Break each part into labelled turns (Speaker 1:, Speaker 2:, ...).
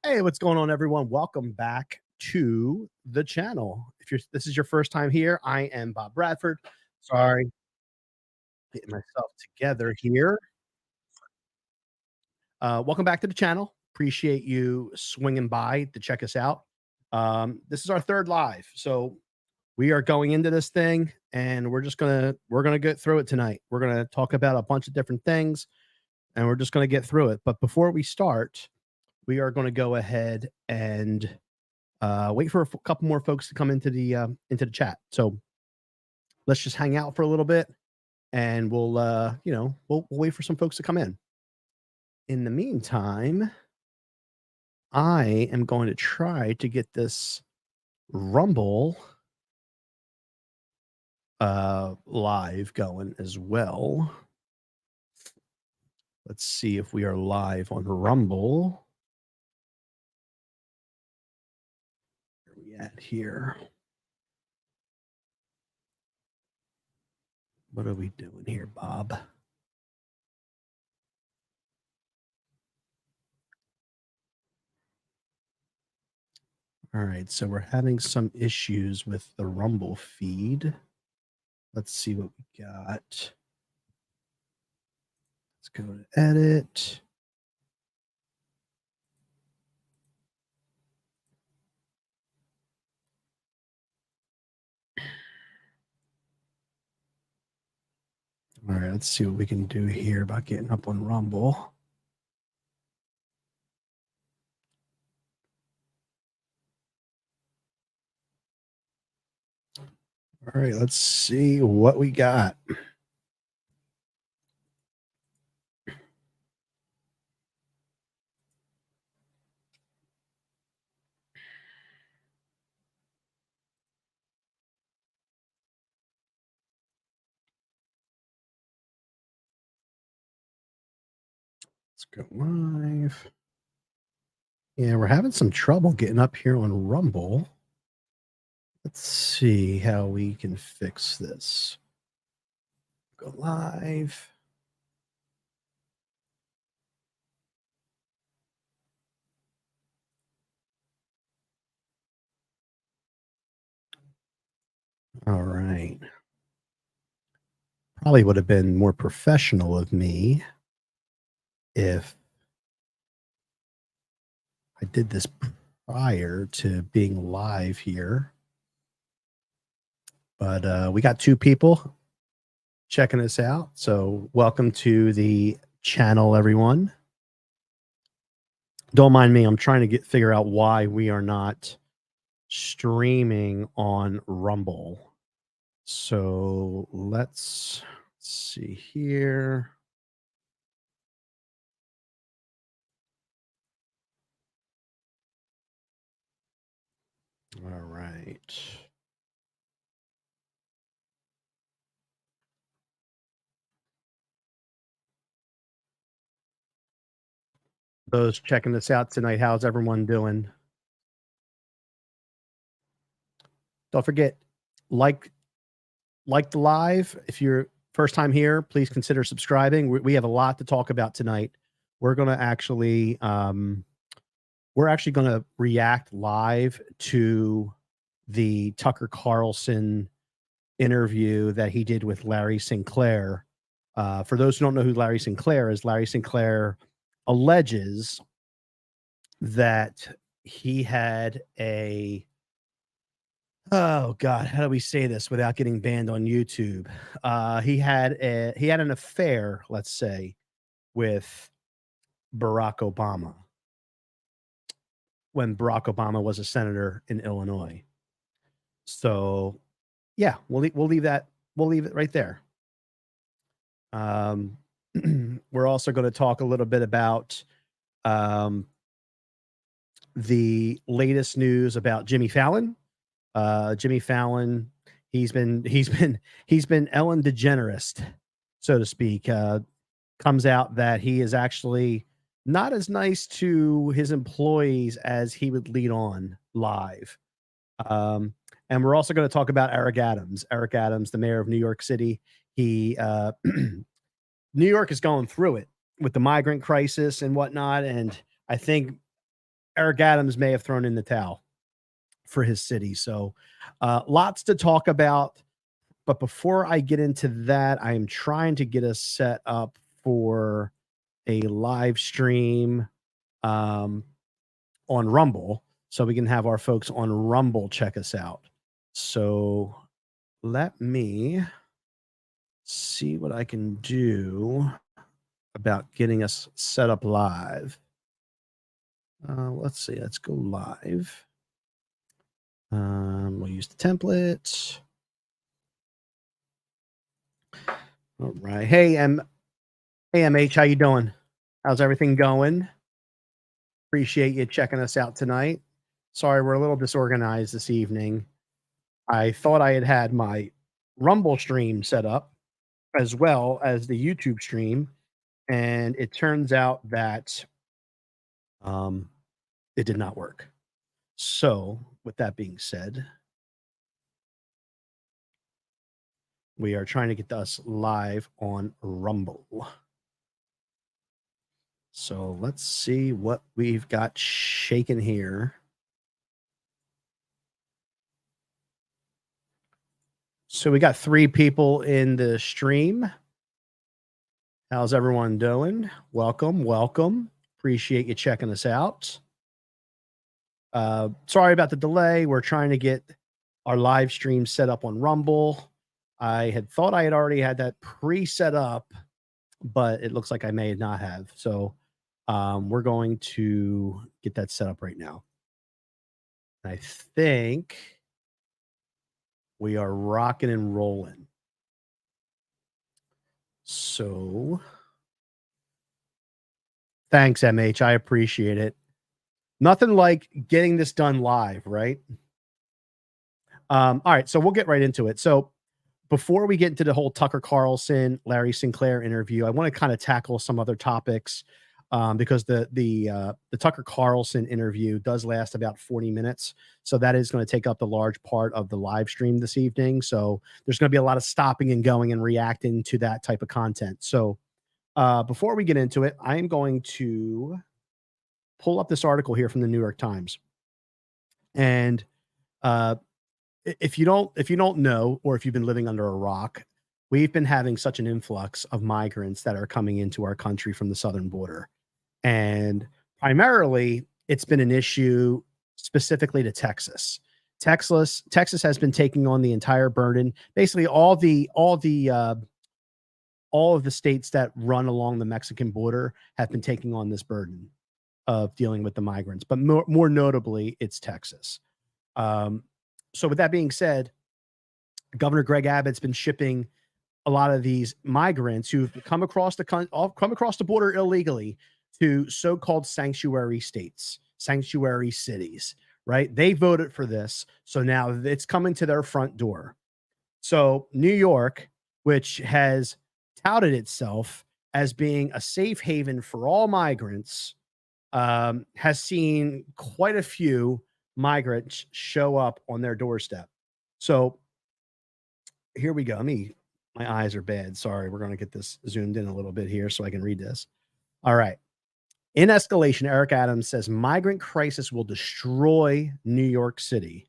Speaker 1: Hey, what's going on, everyone? Welcome back to the channel. If this is your first time here, I am Bob Bradford. Sorry, getting myself together here. Welcome back to the channel. Appreciate you swinging by to check us out. This is our third live, so we are going into this thing, and we're gonna get through it tonight. We're gonna talk about a bunch of different things, and we're just gonna get through it. But before we start, we are going to go ahead and wait for a couple more folks to come into the chat. So let's just hang out for a little bit, and we'll wait for some folks to come in. In the meantime, I am going to try to get this Rumble live going as well. Let's see if we are live on Rumble. Where are we at here? What are we doing here, Bob? All right, so we're having some issues with the Rumble feed. Let's see what we got. Let's go to edit. All right, let's see what we can do here about getting up on Rumble. All right, let's see what we got. Let's go live. Yeah, we're having some trouble getting up here on Rumble. Let's see how we can fix this. Go live. All right. Probably would have been more professional of me if I did this prior to being live here. But we got two people checking us out. So welcome to the channel, everyone. Don't mind me. I'm trying to figure out why we are not streaming on Rumble. So let's see here. All right. Those checking this out tonight, how's everyone doing? Don't forget, like the live. If you're first time here, please consider subscribing. We have a lot to talk about tonight. We're going to actually going to react live to the Tucker Carlson interview that he did with Larry Sinclair. For those who don't know who Larry Sinclair is, Larry Sinclair alleges that he had oh God, how do we say this without getting banned on YouTube? He had an affair, let's say, with Barack Obama when Barack Obama was a senator in Illinois. So, yeah, we'll leave it right there. We're also going to talk a little bit about the latest news about Jimmy Fallon. Jimmy Fallon, he's been Ellen DeGeneres, so to speak. Comes out that he is actually not as nice to his employees as he would lead on live. And we're also going to talk about Eric Adams. Eric Adams, the mayor of New York City. He New York is going through it with the migrant crisis and whatnot. And I think Eric Adams may have thrown in the towel for his city. So, lots to talk about. But before I get into that, I am trying to get us set up for a live stream um, on Rumble so we can have our folks on Rumble check us out. So let me see what I can do about getting us set up live. Let's see. Let's go live. We'll use the template. All right. Hey, MH, how you doing? How's everything going? Appreciate you checking us out tonight. Sorry, we're a little disorganized this evening. I thought I had my Rumble stream set up as well as the YouTube stream, and it turns out that it did not work. So, with that being said, we are trying to get us live on Rumble. So let's see what we've got shaking here. So we got 3 people in the stream. How's everyone doing? Welcome, welcome. Appreciate you checking us out. Sorry about the delay. We're trying to get our live stream set up on Rumble. I had thought I had already had that pre-set up, but it looks like I may not have. So we're going to get that set up right now. I think we are rocking and rolling. So thanks, MH. I appreciate it. Nothing like getting this done live, right? All right, so we'll get right into it. So before we get into the whole Tucker Carlson, Larry Sinclair interview, I want to kind of tackle some other topics because the Tucker Carlson interview does last about 40 minutes. So that is going to take up the large part of the live stream this evening. So there's going to be a lot of stopping and going and reacting to that type of content. So before we get into it, I am going to pull up this article here from the New York Times. And if you don't know, or if you've been living under a rock, we've been having such an influx of migrants that are coming into our country from the southern border. And primarily it's been an issue specifically to Texas. Texas has been taking on the entire burden. Basically all of the states that run along the Mexican border have been taking on this burden of dealing with the migrants, but more notably, it's Texas. So with that being said, Governor Greg Abbott's been shipping a lot of these migrants who've come across the border illegally to so-called sanctuary states, sanctuary cities, right? They voted for this, so now it's coming to their front door. So New York, which has touted itself as being a safe haven for all migrants, has seen quite a few migrants show up on their doorstep. So here we go. My eyes are bad. Sorry. We're going to get this zoomed in a little bit here so I can read this. All right. In escalation, Eric Adams says migrant crisis will destroy New York City.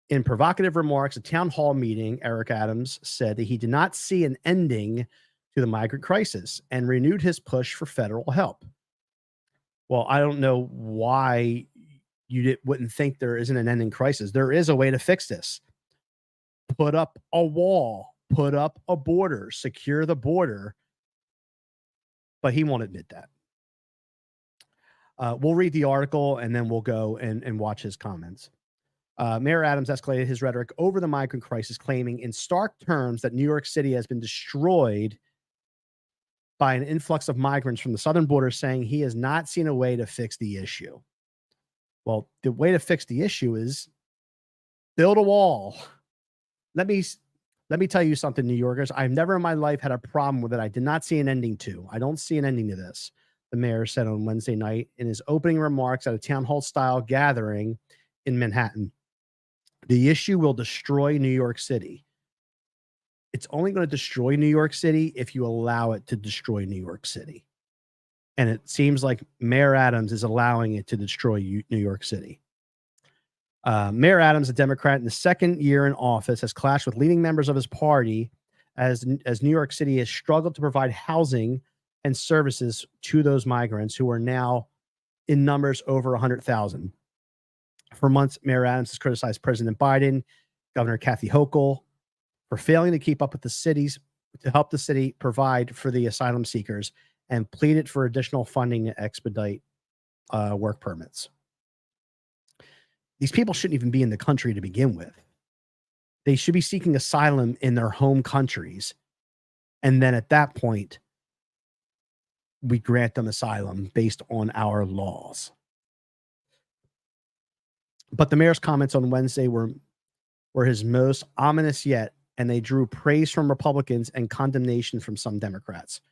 Speaker 1: In provocative remarks at town hall meeting, Eric Adams said that he did not see an ending to the migrant crisis and renewed his push for federal help. Well, I don't know why you wouldn't think there isn't an ending crisis. There is a way to fix this. Put up a wall, put up a border, secure the border. But he won't admit that. We'll read the article and then we'll go and watch his comments. Mayor Adams escalated his rhetoric over the migrant crisis, claiming in stark terms that New York City has been destroyed by an influx of migrants from the southern border, saying he has not seen a way to fix the issue. Well, the way to fix the issue is build a wall. Let me tell you something, New Yorkers. I've never in my life had a problem with it. I did not see an ending to. I don't see an ending to this, the mayor said on Wednesday night in his opening remarks at a town hall style gathering in Manhattan. The issue will destroy New York City. It's only going to destroy New York City if you allow it to destroy New York City. And it seems like Mayor Adams is allowing it to destroy New York City. Mayor Adams, a Democrat in the second year in office, has clashed with leading members of his party as New York City has struggled to provide housing and services to those migrants who are now in numbers over 100,000. For months, Mayor Adams has criticized President Biden, Governor Kathy Hochul, for failing to keep up with the cities to help the city provide for the asylum seekers, and pleaded for additional funding to expedite work permits. These people shouldn't even be in the country to begin with. They should be seeking asylum in their home countries. And then at that point, we grant them asylum based on our laws. But the mayor's comments on Wednesday were his most ominous yet, and they drew praise from Republicans and condemnation from some Democrats.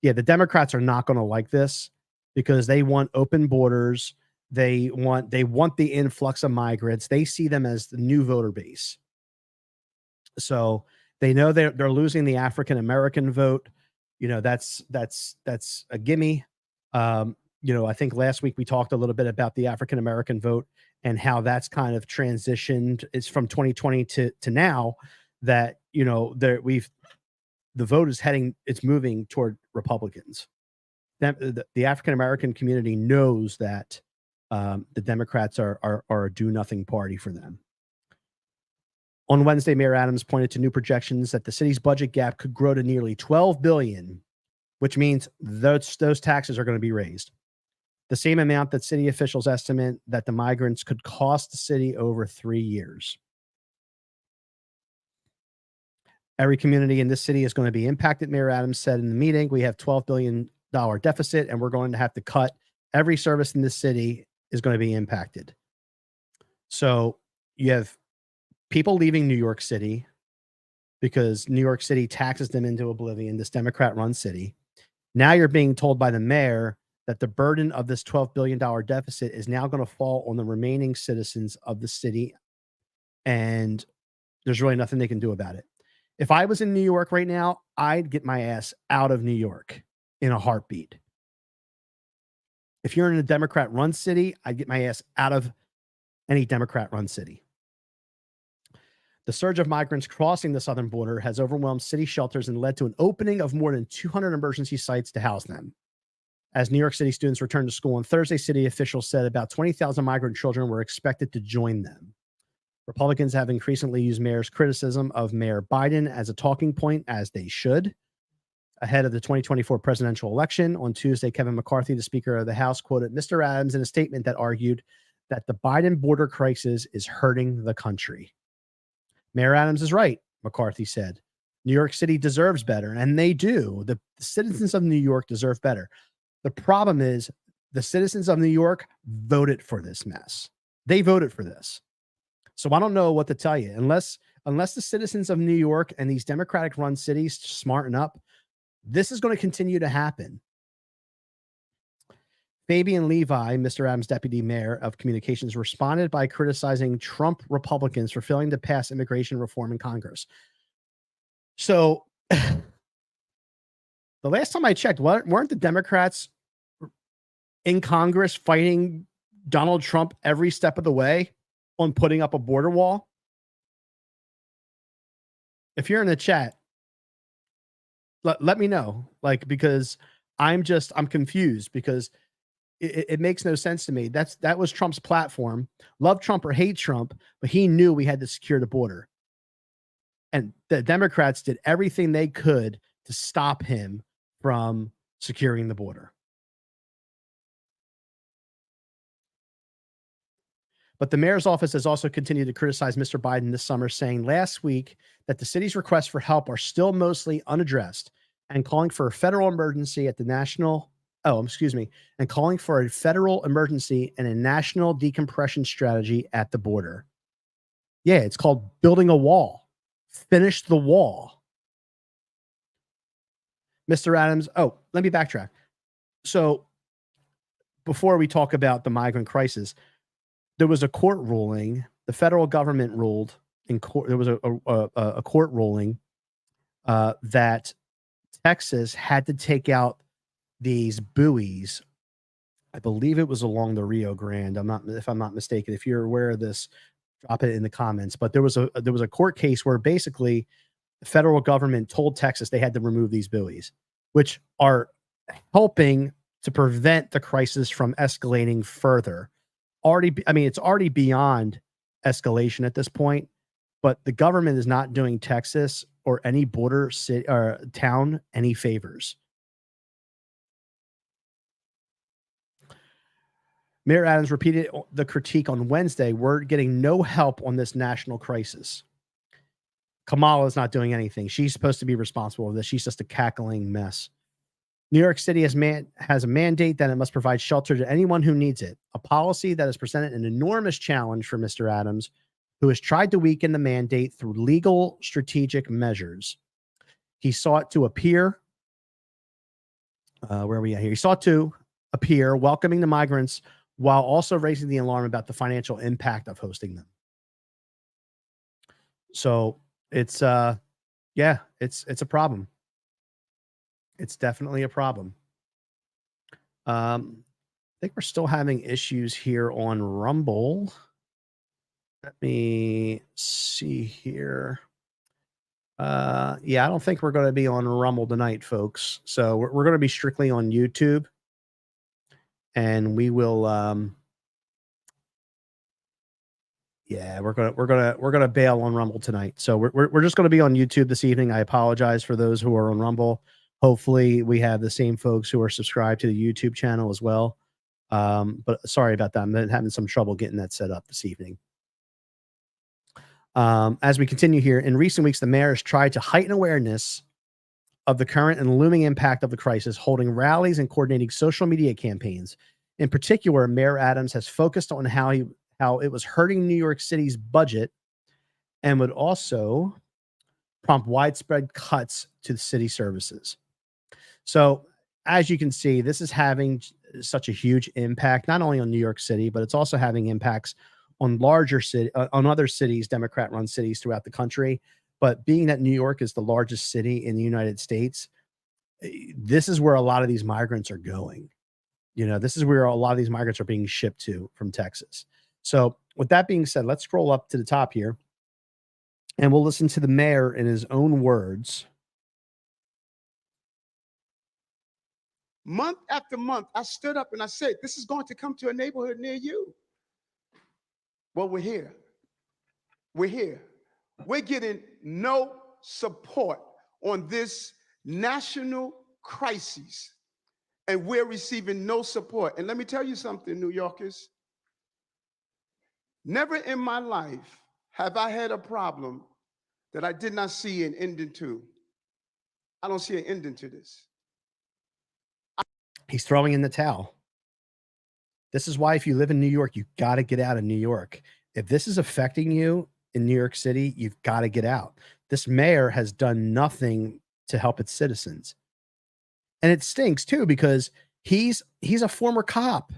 Speaker 1: Yeah, the Democrats are not going to like this because they want open borders. They want the influx of migrants. They see them as the new voter base. So they know they're losing the African American vote. You know, that's a gimme. I think last week we talked a little bit about the African American vote and how that's kind of transitioned. It's from 2020 to now that, the vote is it's moving toward Republicans. The African American community knows that the Democrats are a do nothing party for them. On Wednesday, Mayor Adams pointed to new projections that the city's budget gap could grow to nearly $12 billion, which means those taxes are going to be raised. The same amount that city officials estimate that the migrants could cost the city over 3 years. Every community in this city is going to be impacted, Mayor Adams said in the meeting. We have $12 billion deficit, and we're going to have to cut. Every service in this city is going to be impacted. So you have people leaving New York City because New York City taxes them into oblivion, this Democrat-run city. Now you're being told by the mayor that the burden of this $12 billion deficit is now going to fall on the remaining citizens of the city, and there's really nothing they can do about it. If I was in New York right now, I'd get my ass out of New York in a heartbeat. If you're in a Democrat-run city, I'd get my ass out of any Democrat-run city. The surge of migrants crossing the southern border has overwhelmed city shelters and led to an opening of more than 200 emergency sites to house them. As New York City students returned to school on Thursday, city officials said about 20,000 migrant children were expected to join them. Republicans have increasingly used mayor's criticism of Mayor Biden as a talking point, as they should. Ahead of the 2024 presidential election on Tuesday, Kevin McCarthy, the Speaker of the House, quoted Mr. Adams in a statement that argued that the Biden border crisis is hurting the country. Mayor Adams is right, McCarthy said. New York City deserves better, and they do. The citizens of New York deserve better. The problem is the citizens of New York voted for this mess. They voted for this. So I don't know what to tell you. Unless the citizens of New York and these Democratic-run cities smarten up, this is going to continue to happen. Fabian Levi, Mr. Adams' deputy mayor of communications, responded by criticizing Trump Republicans for failing to pass immigration reform in Congress. So the last time I checked, weren't the Democrats in Congress fighting Donald Trump every step of the way on putting up a border wall? If you're in the chat, let me know, because I'm confused, because it makes no sense to me. That was Trump's platform. Love Trump or hate Trump, but he knew we had to secure the border. And the Democrats did everything they could to stop him from securing the border. But the mayor's office has also continued to criticize Mr. Biden this summer, saying last week that the city's requests for help are still mostly unaddressed, and calling for a federal emergency and calling for a federal emergency and a national decompression strategy at the border. Yeah, it's called building a wall. Finish the wall. Mr. Adams, let me backtrack. So before we talk about the migrant crisis, there was a court ruling. The federal government ruled in court. There was a court ruling that Texas had to take out these buoys. I believe it was along the Rio Grande. If I'm not mistaken. If you're aware of this, drop it in the comments. But there was a court case where basically the federal government told Texas they had to remove these buoys, which are helping to prevent the crisis from escalating further. It's already beyond escalation at this point, but the government is not doing Texas or any border city or town any favors. Mayor Adams repeated the critique on Wednesday. We're getting no help on this national crisis. Kamala is not doing anything. She's supposed to be responsible for this. She's just a cackling mess. New York City has a mandate that it must provide shelter to anyone who needs it, a policy that has presented an enormous challenge for Mr. Adams, who has tried to weaken the mandate through legal strategic measures. He sought to appear, where are we at here? He sought to appear welcoming the migrants while also raising the alarm about the financial impact of hosting them. So it's a problem. It's definitely a problem. I think we're still having issues here on Rumble. Let me see here. I don't think we're going to be on Rumble tonight, folks. So we're going to be strictly on YouTube, and we will. We're gonna bail on Rumble tonight. So we're just going to be on YouTube this evening. I apologize for those who are on Rumble. Hopefully, we have the same folks who are subscribed to the YouTube channel as well. But sorry about that. I'm having some trouble getting that set up this evening. As we continue here, in recent weeks, the mayor has tried to heighten awareness of the current and looming impact of the crisis, holding rallies and coordinating social media campaigns. In particular, Mayor Adams has focused on how it was hurting New York City's budget and would also prompt widespread cuts to the city services. So, as you can see, this is having such a huge impact, not only on New York City, but it's also having impacts on on other cities, Democrat-run cities throughout the country. But being that New York is the largest city in the United States, this is where a lot of these migrants are going. This is where a lot of these migrants are being shipped to from Texas. So, with that being said, let's scroll up to the top here, and we'll listen to the mayor in his own words.
Speaker 2: Month after month, I stood up and I said, this is going to come to a neighborhood near you. Well, we're here. We're here. We're getting no support on this national crisis, and we're receiving no support. And let me tell you something, New Yorkers. Never in my life have I had a problem that I did not see an ending to. I don't see an ending to this.
Speaker 1: He's throwing in the towel. This is why if you live in New York, you got to get out of New York. If this is affecting you in New York City, you've got to get out. This mayor has done nothing to help its citizens. And it stinks too, because he's a former cop.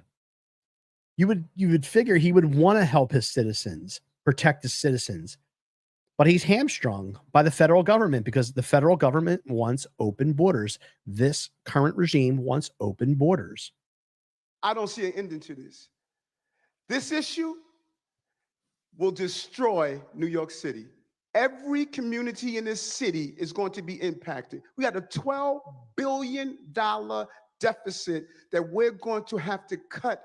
Speaker 1: You would figure he would want to help his citizens, protect his citizens. But he's hamstrung by the federal government because the federal government wants open borders. This current regime wants open borders.
Speaker 2: I don't see an ending to this. This issue will destroy New York City. Every community in this city is going to be impacted. We got a $12 billion deficit that we're going to have to cut.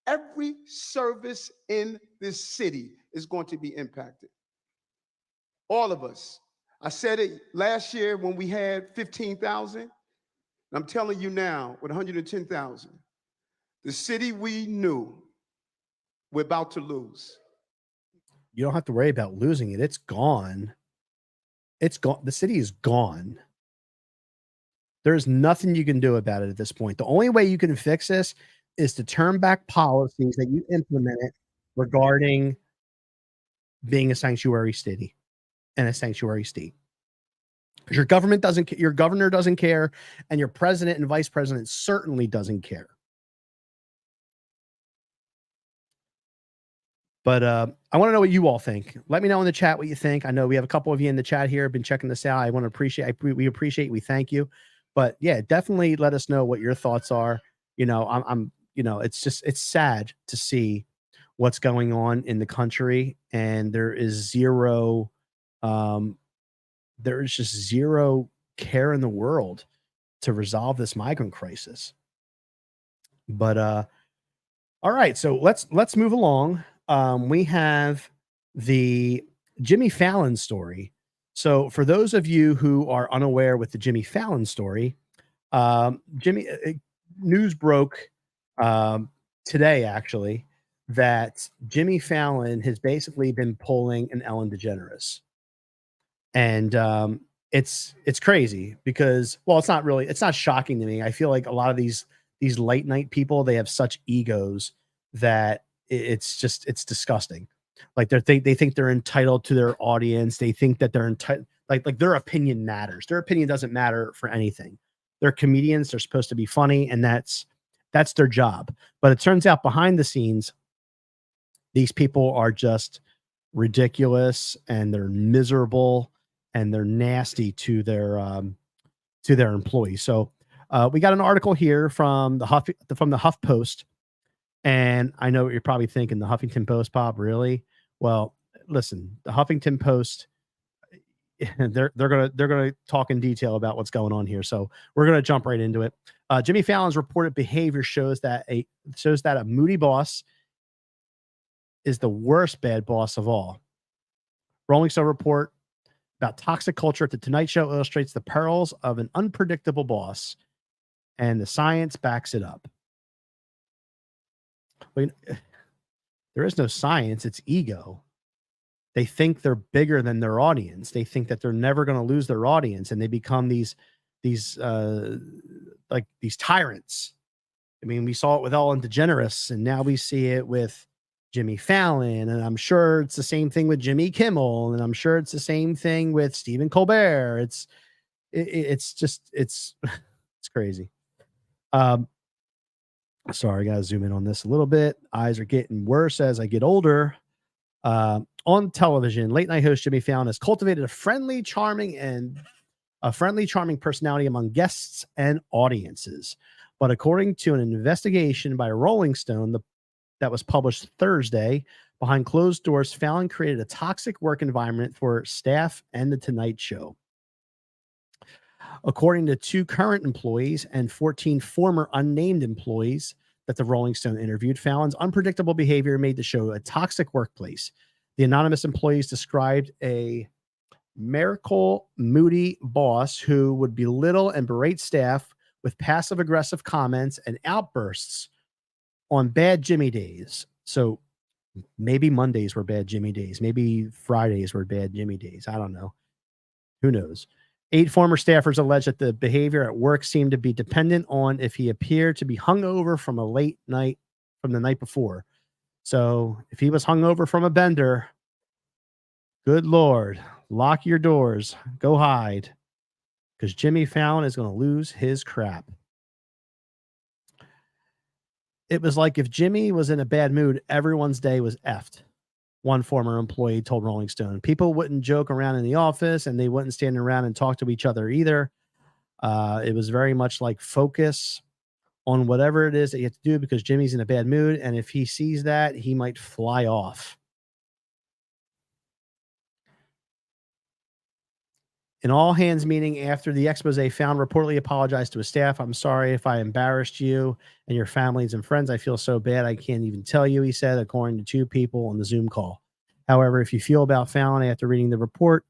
Speaker 2: Every service in this city is going to be impacted. All of us. I said it last year when we had 15,000. I'm telling you now, with 110,000, the city we knew we're about to lose.
Speaker 1: You don't have to worry about losing it. It's gone. It's gone. The city is gone. There's nothing you can do about it at this point. The only way you can fix this is to turn back policies that you implemented regarding being a sanctuary city and a sanctuary state. Because your governor doesn't care, and your president and vice president certainly doesn't care. But I want to know what you all think. Let me know in the chat what you think. I know we have a couple of you in the chat here have been checking this out. We appreciate, we thank you. But yeah, definitely let us know what your thoughts are. It's just it's sad to see what's going on in the country, and um, there is just zero care in the world to resolve this migrant crisis. But all right, so let's move along. We have the Jimmy Fallon story. So for those of you who are unaware with the Jimmy Fallon story, Jimmy news broke um, today actually that Jimmy Fallon has basically been pulling an Ellen DeGeneres, and it's crazy because, well, it's not shocking to me. I feel like a lot of these late night people, they have such egos that it's disgusting. Like they think they're entitled to their audience. They think that they're entitled, like their opinion matters. Their opinion doesn't matter for anything. They're comedians. They're supposed to be funny, and that's their job. But it turns out behind the scenes, these people are just ridiculous, and they're miserable, and they're nasty to their employees. So we got an article here from the Huff Post, and I know what you're probably thinking, the Huffington Post, Bob, really? Well, listen, the Huffington Post, they're gonna talk in detail about what's going on here. So we're gonna jump right into it. Jimmy Fallon's reported behavior shows that a moody boss is the worst bad boss of all. Rolling Stone report about toxic culture at the Tonight Show illustrates the perils of an unpredictable boss, and the science backs it up. But there is no science, it's ego. They think they're bigger than their audience. They think that they're never going to lose their audience, and they become these like these tyrants. I mean, we saw it with Ellen DeGeneres, and now we see it with Jimmy Fallon, and I'm sure it's the same thing with Jimmy Kimmel, and I'm sure it's the same thing with Stephen Colbert. It's just it's it's crazy. Um, Sorry, I gotta zoom in on this a little bit. Eyes are getting worse as I get older. On television, late night host Jimmy Fallon has cultivated a friendly, charming personality among guests and audiences. But according to an investigation by Rolling Stone that was published Thursday, behind closed doors, Fallon created a toxic work environment for staff and The Tonight Show. According to 2 current employees and 14 former unnamed employees that the Rolling Stone interviewed, Fallon's unpredictable behavior made the show a toxic workplace. The anonymous employees described a miracle, moody boss who would belittle and berate staff with passive aggressive comments and outbursts on bad Jimmy days. So maybe Mondays were bad Jimmy days. Maybe Fridays were bad Jimmy days. I don't know. Who knows? 8 former staffers alleged that the behavior at work seemed to be dependent on if he appeared to be hungover from the night before. So if he was hungover from a bender, good Lord, lock your doors, go hide, because Jimmy Fallon is going to lose his crap. It was like if Jimmy was in a bad mood, everyone's day was effed. One former employee told Rolling Stone. People wouldn't joke around in the office, and they wouldn't stand around and talk to each other either. It was very much like focus on whatever it is that you have to do because Jimmy's in a bad mood. And if he sees that, he might fly off. An all hands meeting after the expose, Fallon reportedly apologized to his staff. I'm sorry if I embarrassed you and your families and friends. I feel so bad. I can't even tell you, he said, according to 2 people on the Zoom call. However, if you feel about Fallon after reading the report,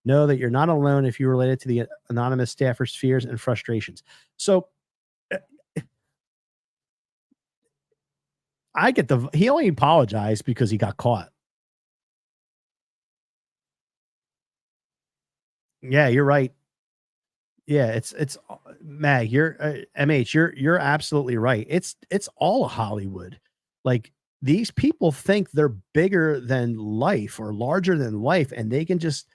Speaker 1: know that you're not alone if you related to the anonymous staffer's fears and frustrations. So he only apologized because he got caught. Yeah, you're right. Yeah, it's Mag, you're MH, you're absolutely right. It's all Hollywood. Like these people think they're bigger than life or larger than life, and they can just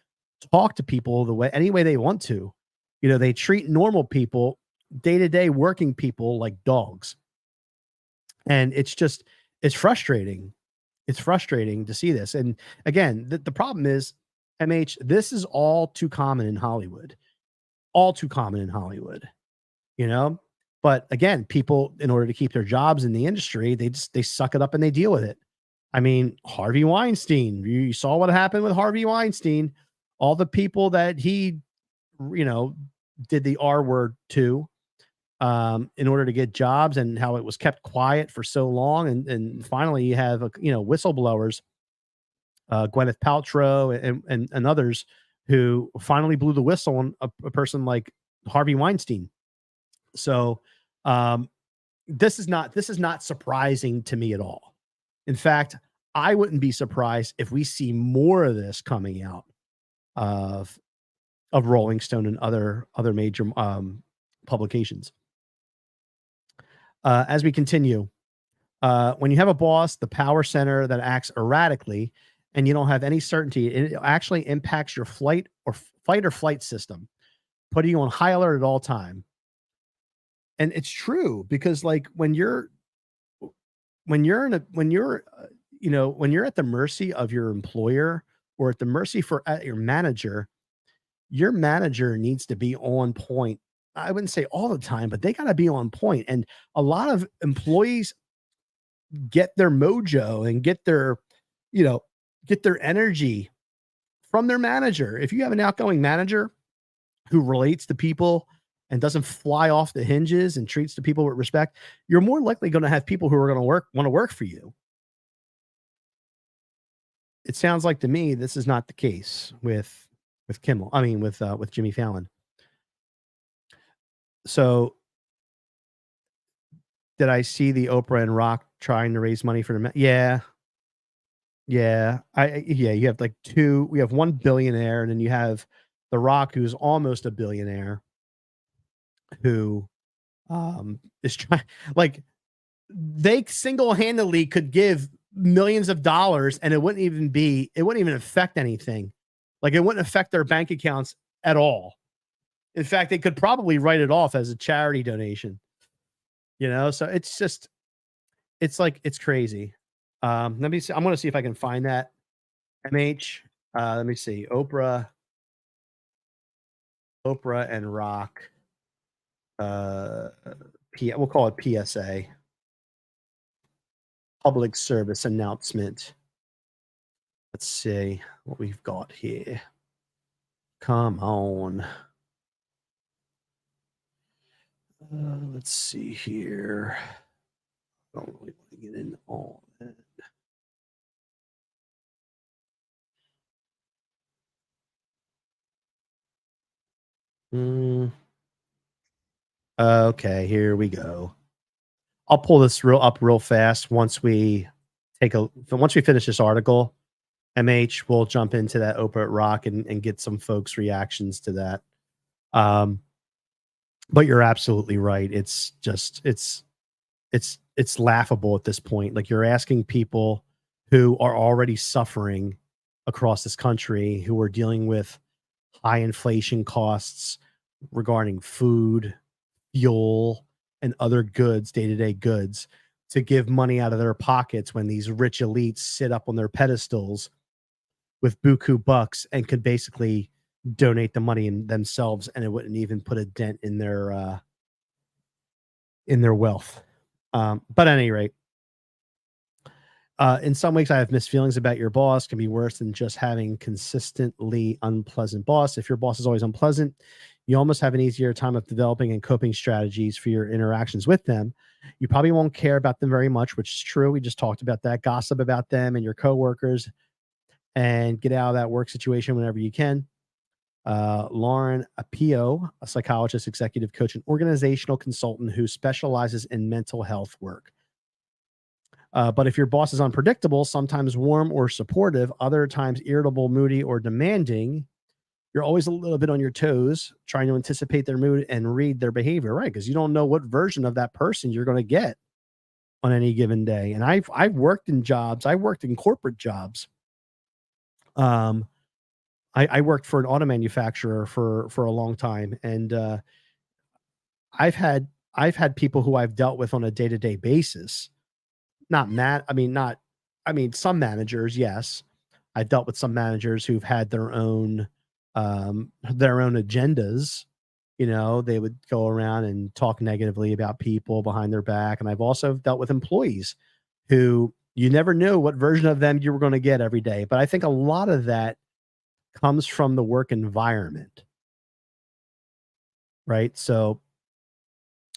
Speaker 1: talk to people any way they want to. They treat normal people, day-to-day working people like dogs. And it's frustrating. It's frustrating to see this. And again, the problem is, MH, this is all too common in Hollywood. all too common in Hollywood, you know? But again, people, in order to keep their jobs in the industry, they suck it up and they deal with it. I mean, Harvey Weinstein, you saw what happened with Harvey Weinstein. All the people that he, you know, did the R word to, in order to get jobs, and how it was kept quiet for so long. And finally you have, whistleblowers, Gwyneth Paltrow and others who finally blew the whistle on a person like Harvey Weinstein. So, um, this is not surprising to me at all. In fact, I wouldn't be surprised if we see more of this coming out of Rolling Stone and other major publications. As we continue, when you have a boss, the power center that acts erratically, and you don't have any certainty, it actually impacts your fight or flight system, putting you on high alert at all time. And it's true, because like when you're when you're at the mercy of your employer, or at the mercy for your manager needs to be on point. I wouldn't say all the time, but they got to be on point. And a lot of employees get their mojo and you know, get their energy from their manager. If you have an outgoing manager who relates to people and doesn't fly off the hinges and treats the people with respect, you're more likely going to have people who are going to want to work for you. It sounds like to me this is not the case with Kimmel. I mean with Jimmy Fallon. So did I see the Oprah and Rock trying to raise money for yeah. Yeah. Yeah, you have like two, we have one billionaire, and then you have The Rock, who's almost a billionaire, who is trying, like, they single-handedly could give millions of dollars, and it wouldn't even affect anything. Like, it wouldn't affect their bank accounts at all. In fact, they could probably write it off as a charity donation, so it's just, it's crazy. Let me see. I'm going to see if I can find that. MH. Let me see. Oprah and Rock. We'll call it PSA. Public service announcement. Let's see what we've got here. Come on. Let's see here. I don't really want to get into all that. Okay, here we go. I'll pull this real fast once we finish this article. MH will jump into that Oprah at Rock and get some folks' reactions to that. But you're absolutely right. It's just it's laughable at this point. Like, you're asking people who are already suffering across this country, who are dealing with high inflation costs regarding food, fuel, and other goods, day-to-day goods, to give money out of their pockets, when these rich elites sit up on their pedestals with buku bucks and could basically donate the money in themselves, and it wouldn't even put a dent in their wealth. But at any rate, in some ways, I have mixed feelings about your boss. Can be worse than just having consistently unpleasant boss. If your boss is always unpleasant, you almost have an easier time of developing and coping strategies for your interactions with them. You probably won't care about them very much, which is true. We just talked about that. Gossip about them and your coworkers, and get out of that work situation whenever you can. Lauren Apio, a psychologist, executive coach, and organizational consultant who specializes in mental health work. But if your boss is unpredictable, sometimes warm or supportive, other times irritable, moody, or demanding, you're always a little bit on your toes, trying to anticipate their mood and read their behavior, right? Because you don't know what version of that person you're going to get on any given day. And I've worked in jobs. I worked in corporate jobs. I worked for an auto manufacturer for a long time, and I've had people who I've dealt with on a day-to-day basis. Not mad. I mean, not. I mean, some managers, yes. I've dealt with some managers who've had their own agendas, You know, they would go around and talk negatively about people behind their back. And I've also dealt with employees who you never knew what version of them you were going to get every day. But I think a lot of that comes from the work environment, right? So,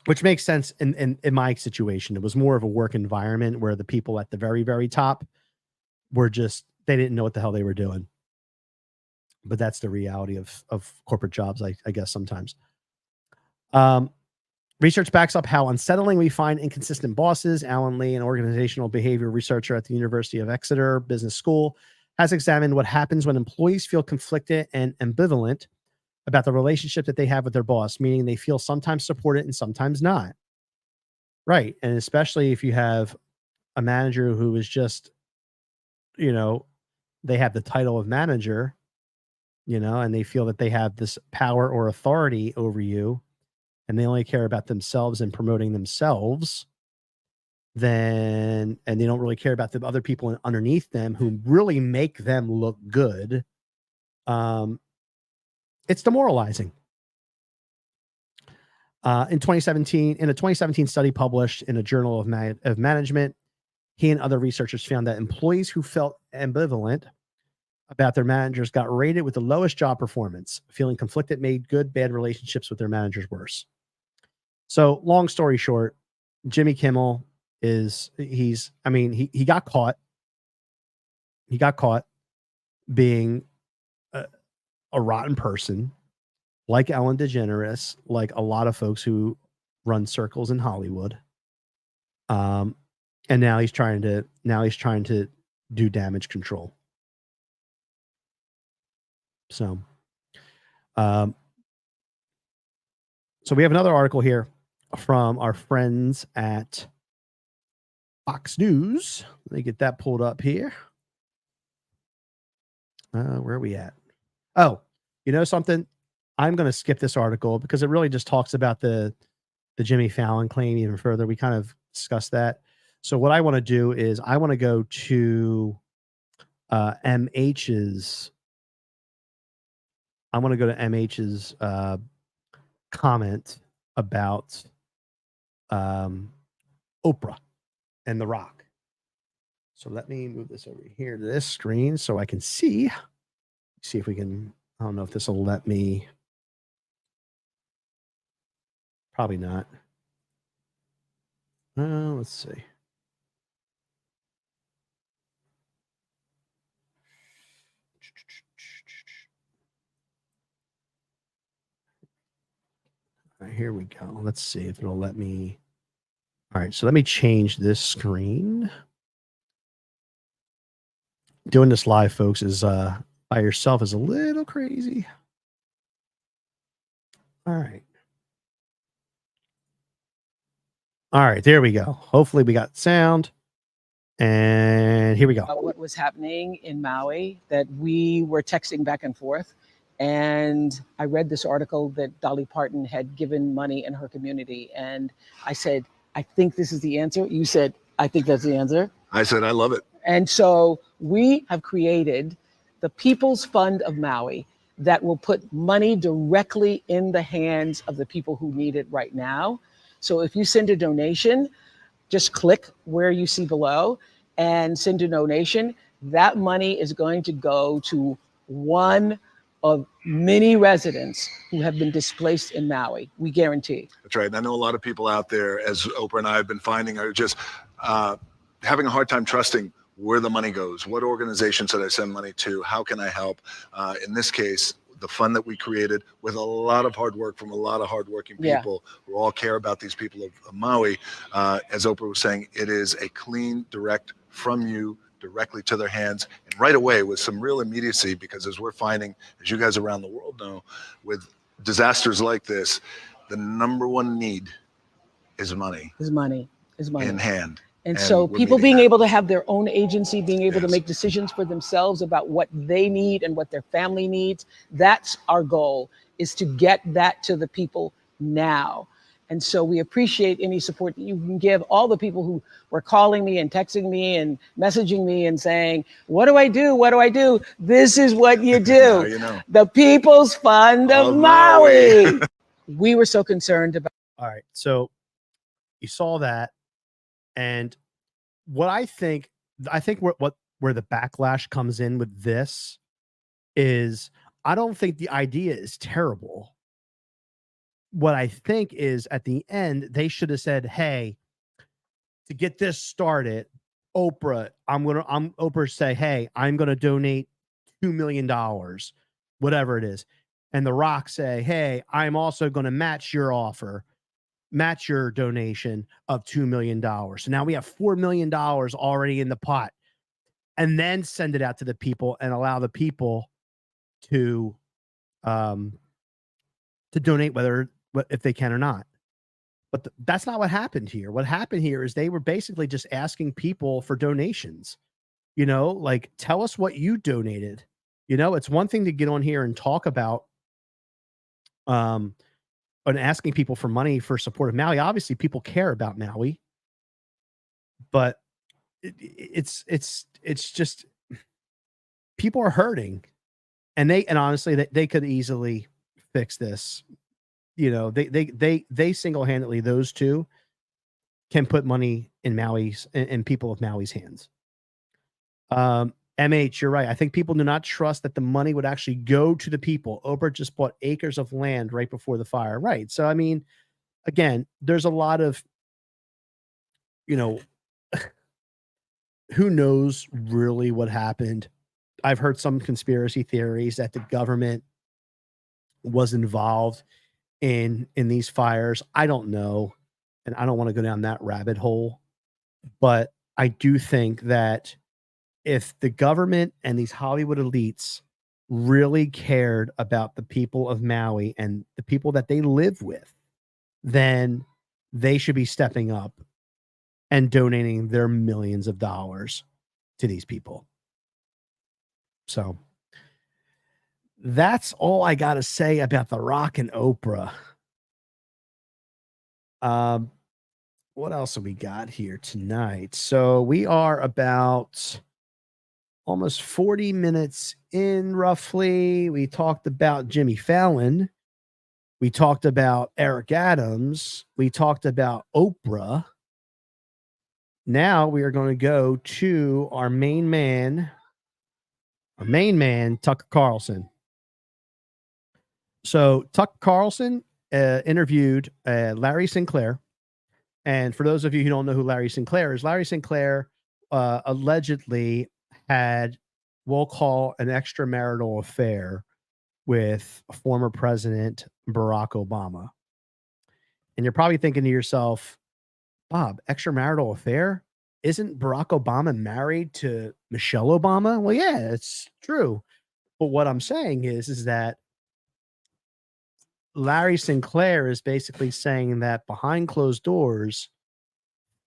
Speaker 1: which makes sense in my situation. It was more of a work environment where the people at the very, very top were just, they didn't know what the hell they were doing. But that's the reality of corporate jobs, I guess, sometimes. Research backs up how unsettling we find inconsistent bosses. Alan Lee, an organizational behavior researcher at the University of Exeter Business School, has examined what happens when employees feel conflicted and ambivalent about the relationship that they have with their boss, meaning they feel sometimes supported and sometimes not. Right. And especially if you have a manager who is just, you know, they have the title of manager, you know, and they feel that they have this power or authority over you, and they only care about themselves and promoting themselves, then, and they don't really care about the other people underneath them who really make them look good. It's demoralizing. In 2017, in a 2017 study published in a Journal of Management, he and other researchers found that employees who felt ambivalent about their managers got rated with the lowest job performance. Feeling conflicted made good, bad relationships with their managers worse. So long story short, Jimmy Kimmel he got caught. He got caught being a rotten person, like Ellen DeGeneres, like a lot of folks who run circles in Hollywood. And now he's trying to do damage control. So we have another article here from our friends at Fox News. Let me get that pulled up here. Where are we at? Oh, you know something? I'm going to skip this article because it really just talks about the Jimmy Fallon claim even further. We kind of discussed that. So what I want to do is I want to go to MH's. I want to go to MH's comment about Oprah and The Rock. So let me move this over here to this screen so I can see if we can. I don't know if this will let me. Probably not. Let's see. All right, here we go. Let's see if it'll let me. All right, so let me change this screen. Doing this live, folks, is by yourself is a little crazy. All right. All right, there we go. Hopefully we got sound. And here we go.
Speaker 3: What was happening in Maui, that we were texting back and forth. And I read this article that Dolly Parton had given money in her community. And I said, I think this is the answer. You said, I think that's the answer.
Speaker 4: I said, I love it.
Speaker 3: And so we have created the People's Fund of Maui that will put money directly in the hands of the people who need it right now. So if you send a donation, just click where you see below and send a donation. That money is going to go to one of many residents who have been displaced in Maui. We guarantee.
Speaker 4: That's right. And I know a lot of people out there, as Oprah and I have been finding, are just having a hard time trusting where the money goes. What organizations should I send money to? How can I help? In this case, the fund that we created with a lot of hard work from a lot of hardworking people who all care about these people of Maui. As Oprah was saying, it is a clean, direct from you directly to their hands, and right away with some real immediacy, because as we're finding, as you guys around the world know, with disasters like this, the number one need is money.
Speaker 3: Is money. In
Speaker 4: hand.
Speaker 3: And so people being able to have their own agency, being able to make decisions for themselves about what they need and what their family needs, that's our goal, is to get that to the people now. And so we appreciate any support that you can give. All the people who were calling me and texting me and messaging me and saying, what do I do? What do I do? This is what you do.
Speaker 4: You know.
Speaker 3: The People's Fund of Maui. we were so concerned about.
Speaker 1: All right. So you saw that. And what I think where the backlash comes in with this is I don't think the idea is terrible. What I think is at the end, they should have said, hey, to get this started, Oprah, Oprah say, hey, I'm gonna donate $2 million, whatever it is. And The Rock say, hey, I'm also gonna match your donation of $2 million. So now we have $4 million already in the pot. And then send it out to the people and allow the people to donate if they can or not. But that's not what happened here. What happened here is they were basically just asking people for donations. Like, tell us what you donated. It's one thing to get on here and talk about and asking people for money for support of Maui. Obviously, people care about Maui, but it's just people are hurting, and honestly, they could easily fix this. They single-handedly, those two can put money in people of Maui's hands. MH, you're right. I think people do not trust that the money would actually go to the people. Oprah just bought acres of land right before the fire. Right. So, I mean, again, there's a lot of, who knows really what happened. I've heard some conspiracy theories that the government was involved in these fires. I don't know, and I don't want to go down that rabbit hole, but I do think that if the government and these Hollywood elites really cared about the people of Maui and the people that they live with, then they should be stepping up and donating their millions of dollars to these people. So that's all I got to say about The Rock and Oprah. What else have we got here tonight? So we are about almost 40 minutes in, roughly. We talked about Jimmy Fallon. We talked about Eric Adams. We talked about Oprah. Now we are going to go to our main man, Tucker Carlson. So Tucker Carlson interviewed Larry Sinclair. And for those of you who don't know who Larry Sinclair is, Larry Sinclair allegedly had, we'll call, an extramarital affair with former President Barack Obama. And you're probably thinking to yourself, Bob, extramarital affair? Isn't Barack Obama married to Michelle Obama? Well, yeah, it's true. But what I'm saying is that Larry Sinclair is basically saying that behind closed doors,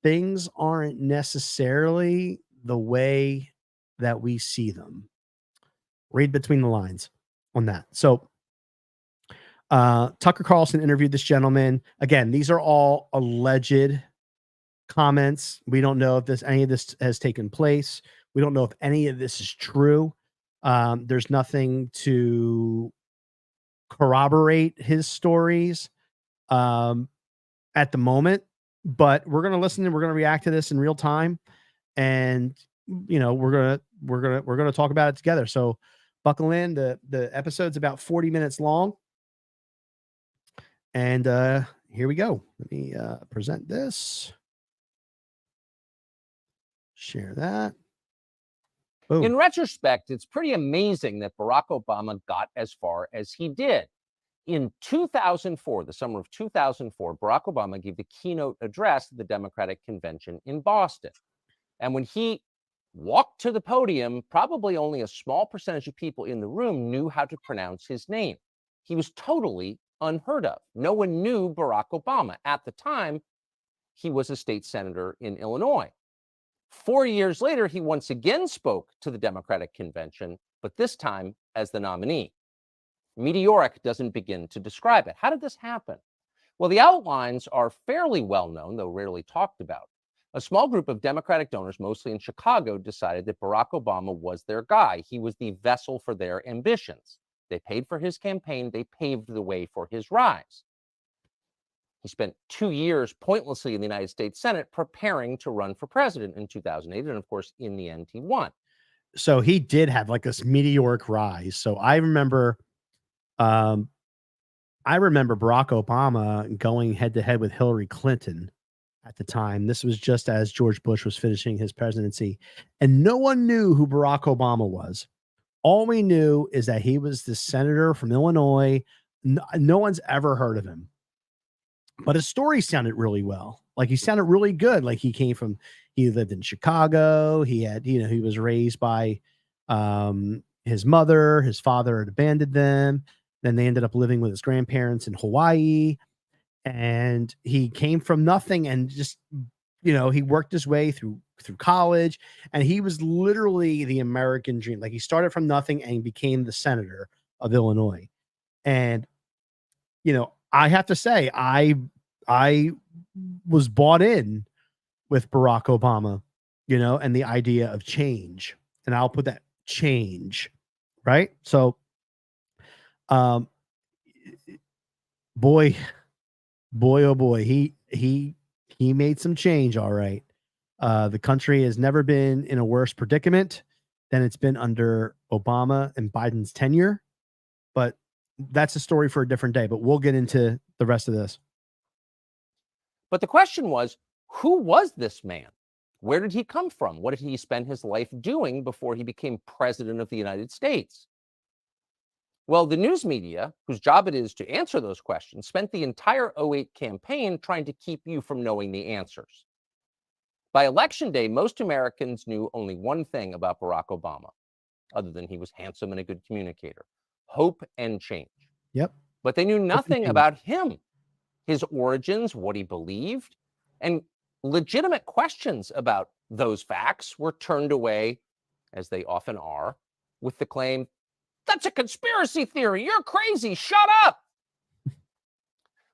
Speaker 1: things aren't necessarily the way that we see them. Read between the lines on that. So Tucker Carlson interviewed this gentleman. Again, these are all alleged comments. We don't know if any of this has taken place. We don't know if any of this is true. There's nothing to corroborate his stories at the moment, but we're going to listen and we're going to react to this in real time, and we're going to talk about it together. So buckle in. The episode's about 40 minutes long, and here we go. Let me present this, share that. Boom.
Speaker 5: In retrospect, it's pretty amazing that Barack Obama got as far as he did. In 2004, the summer of 2004, Barack Obama gave the keynote address at the Democratic Convention in Boston. And when he walked to the podium, probably only a small percentage of people in the room knew how to pronounce his name. He was totally unheard of. No one knew Barack Obama. At the time, he was a state senator in Illinois. 4 years later, he once again spoke to the Democratic Convention, but this time as the nominee. Meteoric doesn't begin to describe it. How did this happen? Well, the outlines are fairly well known, though rarely talked about. A small group of Democratic donors, mostly in Chicago, decided that Barack Obama was their guy. He was the vessel for their ambitions. They paid for his campaign. They paved the way for his rise. He spent 2 years pointlessly in the United States Senate preparing to run for president in 2008. And of course, in the end, he won.
Speaker 1: So he did have like this meteoric rise. So I remember Barack Obama going head to head with Hillary Clinton at the time. This was just as George Bush was finishing his presidency, and no one knew who Barack Obama was. All we knew is that he was the senator from Illinois. No one's ever heard of him, but his story sounded really well. Like he sounded really good. Like he lived in Chicago. He had, he was raised by his mother. His father had abandoned them. Then they ended up living with his grandparents in Hawaii. And he came from nothing and just, he worked his way through college, and he was literally the American dream. Like he started from nothing and became the senator of Illinois. And, I have to say, I was bought in with Barack Obama, and the idea of change. And I'll put that change, right? So, boy, oh boy, he made some change. All right. The country has never been in a worse predicament than it's been under Obama and Biden's tenure. But that's a story for a different day. But we'll get into the rest of this.
Speaker 5: But the question was, who was this man? Where did he come from? What did he spend his life doing before he became president of the United States? Well, the news media, whose job it is to answer those questions, spent the entire 2008 campaign trying to keep you from knowing the answers. By election day, most Americans knew only one thing about Barack Obama, other than he was handsome and a good communicator: hope and change.
Speaker 1: Yep.
Speaker 5: But they knew nothing about him, his origins, what he believed, and legitimate questions about those facts were turned away, as they often are, with the claim, "That's a conspiracy theory. You're crazy. Shut up."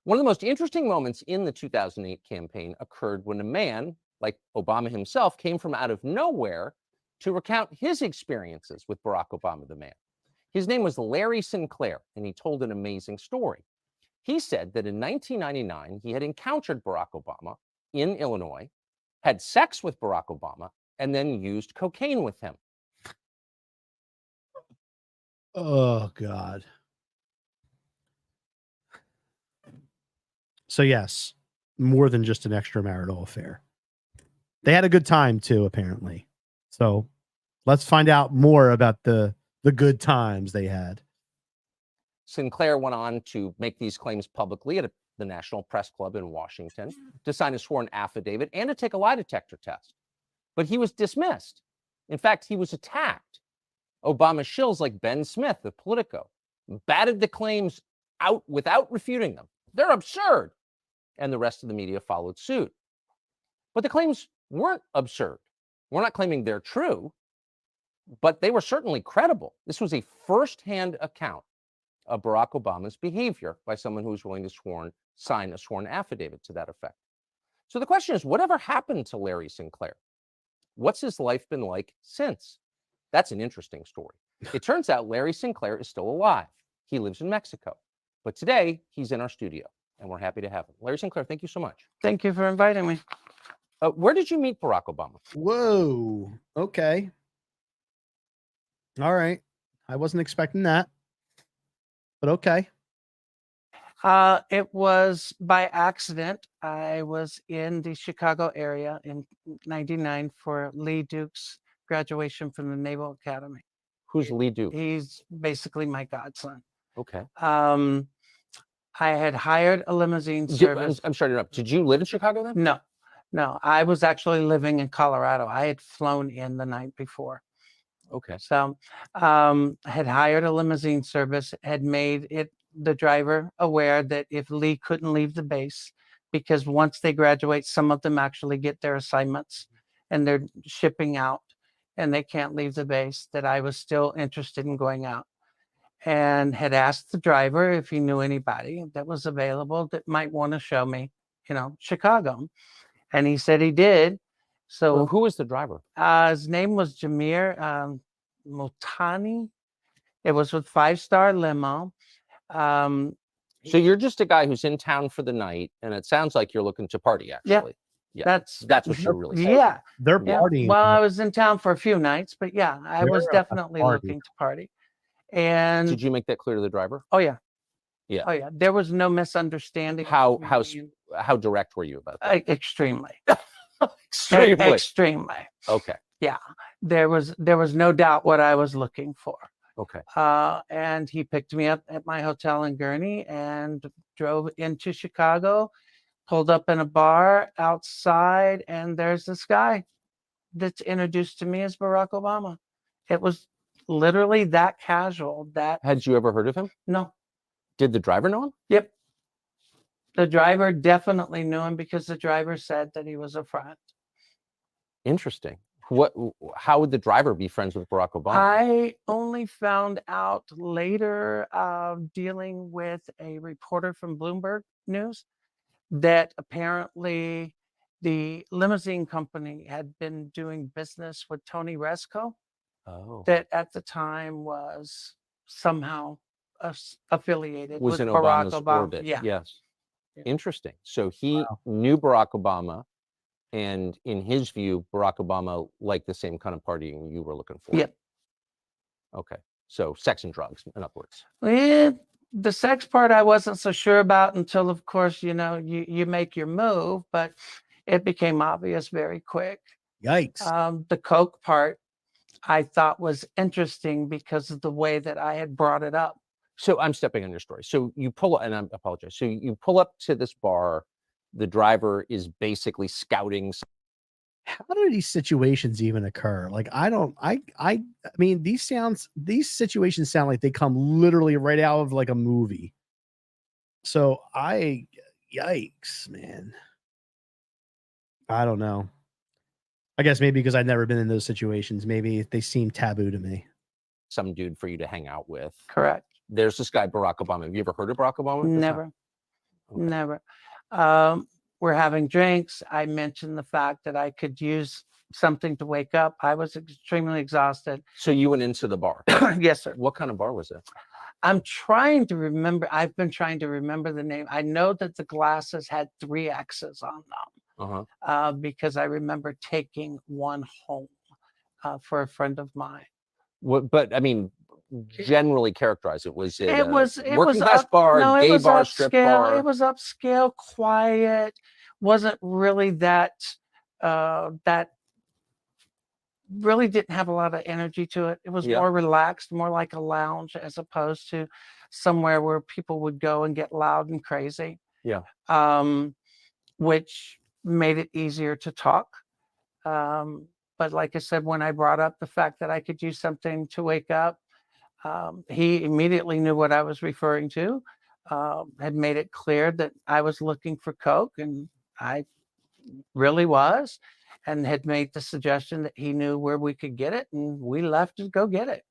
Speaker 5: One of the most interesting moments in the 2008 campaign occurred when a man like Obama himself came from out of nowhere to recount his experiences with Barack Obama, the man. His name was Larry Sinclair, and he told an amazing story. He said that in 1999, he had encountered Barack Obama in Illinois, had sex with Barack Obama, and then used cocaine with him.
Speaker 1: Oh, God. So, yes, more than just an extramarital affair. They had a good time, too, apparently. So let's find out more about the good times they had.
Speaker 5: Sinclair went on to make these claims publicly at the National Press Club in Washington, to sign a sworn affidavit, and to take a lie detector test. But he was dismissed. In fact, he was attacked. Obama shills like Ben Smith of Politico batted the claims out without refuting them. They're absurd. And the rest of the media followed suit. But the claims weren't absurd. We're not claiming they're true, but they were certainly credible. This was a firsthand account of Barack Obama's behavior by someone who was willing to sign a sworn affidavit to that effect. So the question is, whatever happened to Larry Sinclair? What's his life been like since? That's an interesting story. It turns out Larry Sinclair is still alive. He lives in Mexico. But today, he's in our studio, and we're happy to have him. Larry Sinclair, thank you so much.
Speaker 6: Thank you for inviting me.
Speaker 5: Where did you meet Barack Obama?
Speaker 1: Whoa. Okay. All right. I wasn't expecting that, but okay.
Speaker 6: It was by accident. I was in the Chicago area in '99 for Lee Duke's graduation from the Naval Academy.
Speaker 5: Who's Lee Duke?
Speaker 6: He's basically my godson.
Speaker 5: Okay.
Speaker 6: I had hired a limousine service.
Speaker 5: I'm sorry to interrupt. Did you live in Chicago then?
Speaker 6: No. I was actually living in Colorado. I had flown in the night before.
Speaker 5: Okay.
Speaker 6: So had hired a limousine service, had made the driver aware that if Lee couldn't leave the base, because once they graduate, some of them actually get their assignments and they're shipping out and they can't leave the base, that I was still interested in going out, and had asked the driver if he knew anybody that was available that might want to show me, Chicago. And he said he did. So
Speaker 5: Well, who was the driver?
Speaker 6: his name was Jameer Multani. It was with 5-star limo.
Speaker 5: So you're just a guy who's in town for the night, and it sounds like you're looking to party, actually. Yeah.
Speaker 6: That's
Speaker 5: what you're really saying.
Speaker 6: yeah.
Speaker 1: They're
Speaker 6: Yeah.
Speaker 1: partying.
Speaker 6: Well, I was in town for a few nights, but yeah, I was
Speaker 1: They're at a
Speaker 6: definitely
Speaker 1: party.
Speaker 6: looking to party. And
Speaker 5: Did you make that clear to the driver?
Speaker 6: oh yeah.
Speaker 5: Yeah.
Speaker 6: Oh yeah. There was no misunderstanding.
Speaker 5: How
Speaker 6: between-
Speaker 5: direct were you about that?
Speaker 6: extremely.
Speaker 5: Extremely.
Speaker 6: Extremely.
Speaker 5: Okay.
Speaker 6: There was no doubt what I was looking for.
Speaker 5: Okay.
Speaker 6: And he picked me up at my hotel in Gurney and drove into Chicago, pulled up in a bar outside, and there's this guy that's introduced to me as Barack Obama. It was literally that casual. That
Speaker 5: Had you ever heard of him?
Speaker 6: no.
Speaker 5: Did the driver know him?
Speaker 6: Yep. The driver definitely knew him because the driver said that he was a friend.
Speaker 5: Interesting. How would the driver be friends with Barack Obama?
Speaker 6: I only found out later, dealing with a reporter from Bloomberg News, that apparently the limousine company had been doing business with Tony Resco,
Speaker 5: Oh.
Speaker 6: that at the time was somehow affiliated
Speaker 5: Was
Speaker 6: with
Speaker 5: in
Speaker 6: Barack
Speaker 5: Obama's
Speaker 6: Obama.
Speaker 5: orbit.
Speaker 6: Yeah.
Speaker 5: Yes.
Speaker 6: Yeah.
Speaker 5: Interesting. So he
Speaker 1: Wow.
Speaker 5: knew Barack Obama, and in his view, Barack Obama liked the same kind of partying you were looking for.
Speaker 6: Yep.
Speaker 5: Okay. So sex and drugs, in other words.
Speaker 6: The sex part I wasn't so sure about until, of course, you make your move, but it became obvious very quick.
Speaker 1: Yikes.
Speaker 6: The coke part I thought was interesting because of the way that I had brought it up.
Speaker 5: So I'm stepping on your story. So you pull up, and I apologize. So you pull up to this bar. The driver is basically scouting.
Speaker 1: How do these situations even occur? Like, I mean, these situations sound like they come literally right out of like a movie. So yikes, man. I don't know. I guess maybe because I've never been in those situations, maybe they seem taboo to me.
Speaker 5: Some dude for you to hang out with.
Speaker 6: Correct.
Speaker 5: There's this guy, Barack Obama. Have you ever heard of Barack Obama?
Speaker 6: Never.
Speaker 5: Okay.
Speaker 6: Never. We're having drinks. I mentioned the fact that I could use something to wake up. I was extremely exhausted.
Speaker 5: So you went into the bar.
Speaker 6: Yes, sir.
Speaker 5: What kind of bar was it?
Speaker 6: I'm trying to remember. I've been trying to remember the name. I know that the glasses had 3 X's on them, because I remember taking one home for a friend of mine.
Speaker 5: What? But I mean, generally characterize it. Was it?
Speaker 6: It was
Speaker 5: working class bar,
Speaker 6: no, it
Speaker 5: gay
Speaker 6: was
Speaker 5: bar, strip
Speaker 6: upscale.
Speaker 5: bar.
Speaker 6: It was upscale, quiet. Wasn't really that that really didn't have a lot of energy to it. It was
Speaker 5: Yeah.
Speaker 6: more relaxed, more like a lounge as opposed to somewhere where people would go and get loud and crazy.
Speaker 5: Yeah.
Speaker 6: Which made it easier to talk. But like I said, when I brought up the fact that I could use something to wake up, he immediately knew what I was referring to, had made it clear that I was looking for coke, and I really was, and had made the suggestion that he knew where we could get it, and we left to go get it.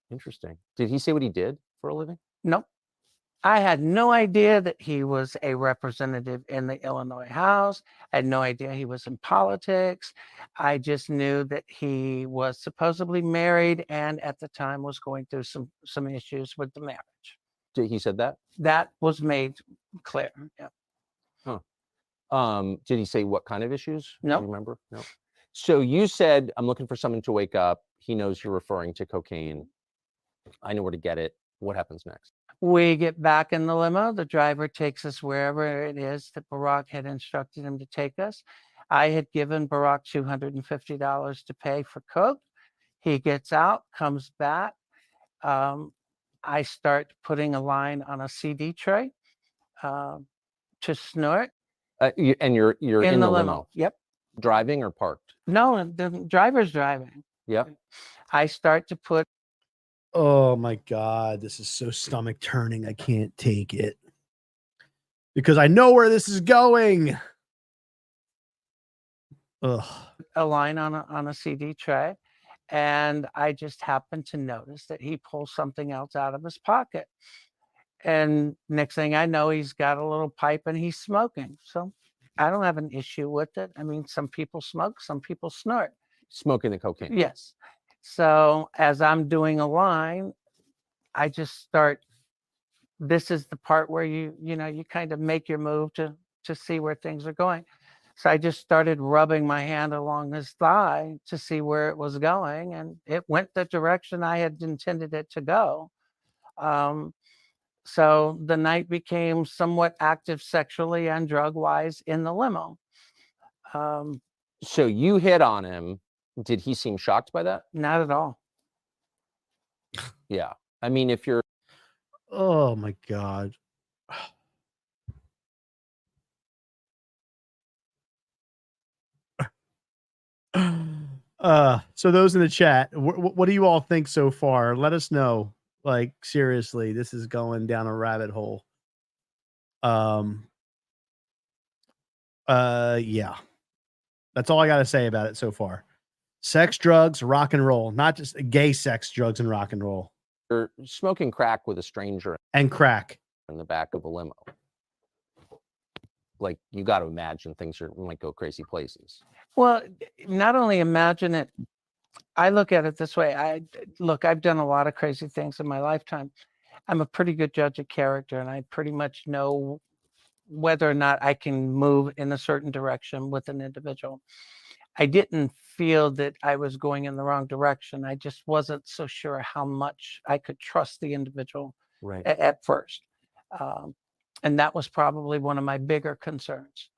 Speaker 5: Interesting. Did he say what he did for a living?
Speaker 6: Nope. I had no idea that he was a representative in the Illinois House. I had no idea he was in politics. I just knew that he was supposedly married and at the time was going through some issues with the marriage.
Speaker 5: He said that?
Speaker 6: That was made clear. Yeah.
Speaker 5: Did he say what kind of issues?
Speaker 6: No.
Speaker 5: Do you remember? No. So you said, I'm looking for someone to wake up. He knows you're referring to cocaine. I know where to get it. What happens next?
Speaker 6: We get back in the limo. The driver takes us wherever it is that Barack had instructed him to take us. I had given Barack $250 to pay for coke. He gets out, comes back. I start putting a line on a CD tray to snort.
Speaker 5: And you're in the limo.
Speaker 6: Yep.
Speaker 5: Driving or parked?
Speaker 6: No, the driver's driving.
Speaker 5: Yep.
Speaker 6: I start to put.
Speaker 1: Oh my God, this is so stomach turning. I can't take it because I know where this is going. Ugh.
Speaker 6: A line on a CD tray, and I just happened to notice that he pulls something else out of his pocket. And next thing I know, he's got a little pipe and he's smoking. So I don't have an issue with it. I mean, some people smoke, some people snort.
Speaker 5: Smoking the cocaine.
Speaker 6: Yes. So as I'm doing a line, I just start this is the part where you kind of make your move to see where things are going. So I just started rubbing my hand along his thigh to see where it was going, and it went the direction I had intended it to go. So the night became somewhat active sexually and drug-wise in the limo.
Speaker 5: So you hit on him. Did he seem shocked by that?
Speaker 6: Not at all.
Speaker 5: Yeah. I mean, if you're
Speaker 1: Oh my God. So those in the chat, what do you all think so far? Let us know. Like, seriously, this is going down a rabbit hole. Yeah. That's all I got to say about it so far. Sex, drugs, rock and roll, not just gay sex, drugs, and rock and roll.
Speaker 5: you're smoking crack with a stranger
Speaker 1: And crack.
Speaker 5: in the back of a limo, like, you got to imagine things might go crazy places.
Speaker 6: Well, not only imagine it, I look at it this way. I've done a lot of crazy things in my lifetime. I'm a pretty good judge of character, and I pretty much know whether or not I can move in a certain direction with an individual. I didn't feel that I was going in the wrong direction. I just wasn't so sure how much I could trust the individual
Speaker 5: Right.
Speaker 6: at first. And that was probably one of my bigger concerns.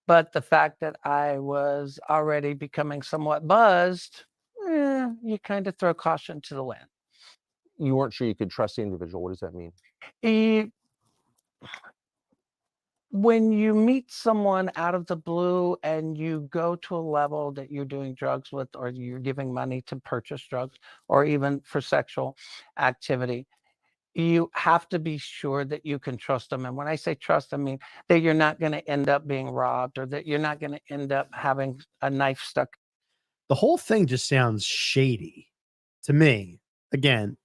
Speaker 6: But the fact that I was already becoming somewhat buzzed, you kind of throw caution to the wind.
Speaker 5: You weren't sure you could trust the individual. What does that mean?
Speaker 6: When you meet someone out of the blue and you go to a level that you're doing drugs with, or you're giving money to purchase drugs, or even for sexual activity, you have to be sure that you can trust them. And when I say trust, I mean that you're not going to end up being robbed, or that you're not going to end up having a knife stuck.
Speaker 1: The whole thing just sounds shady to me. Again,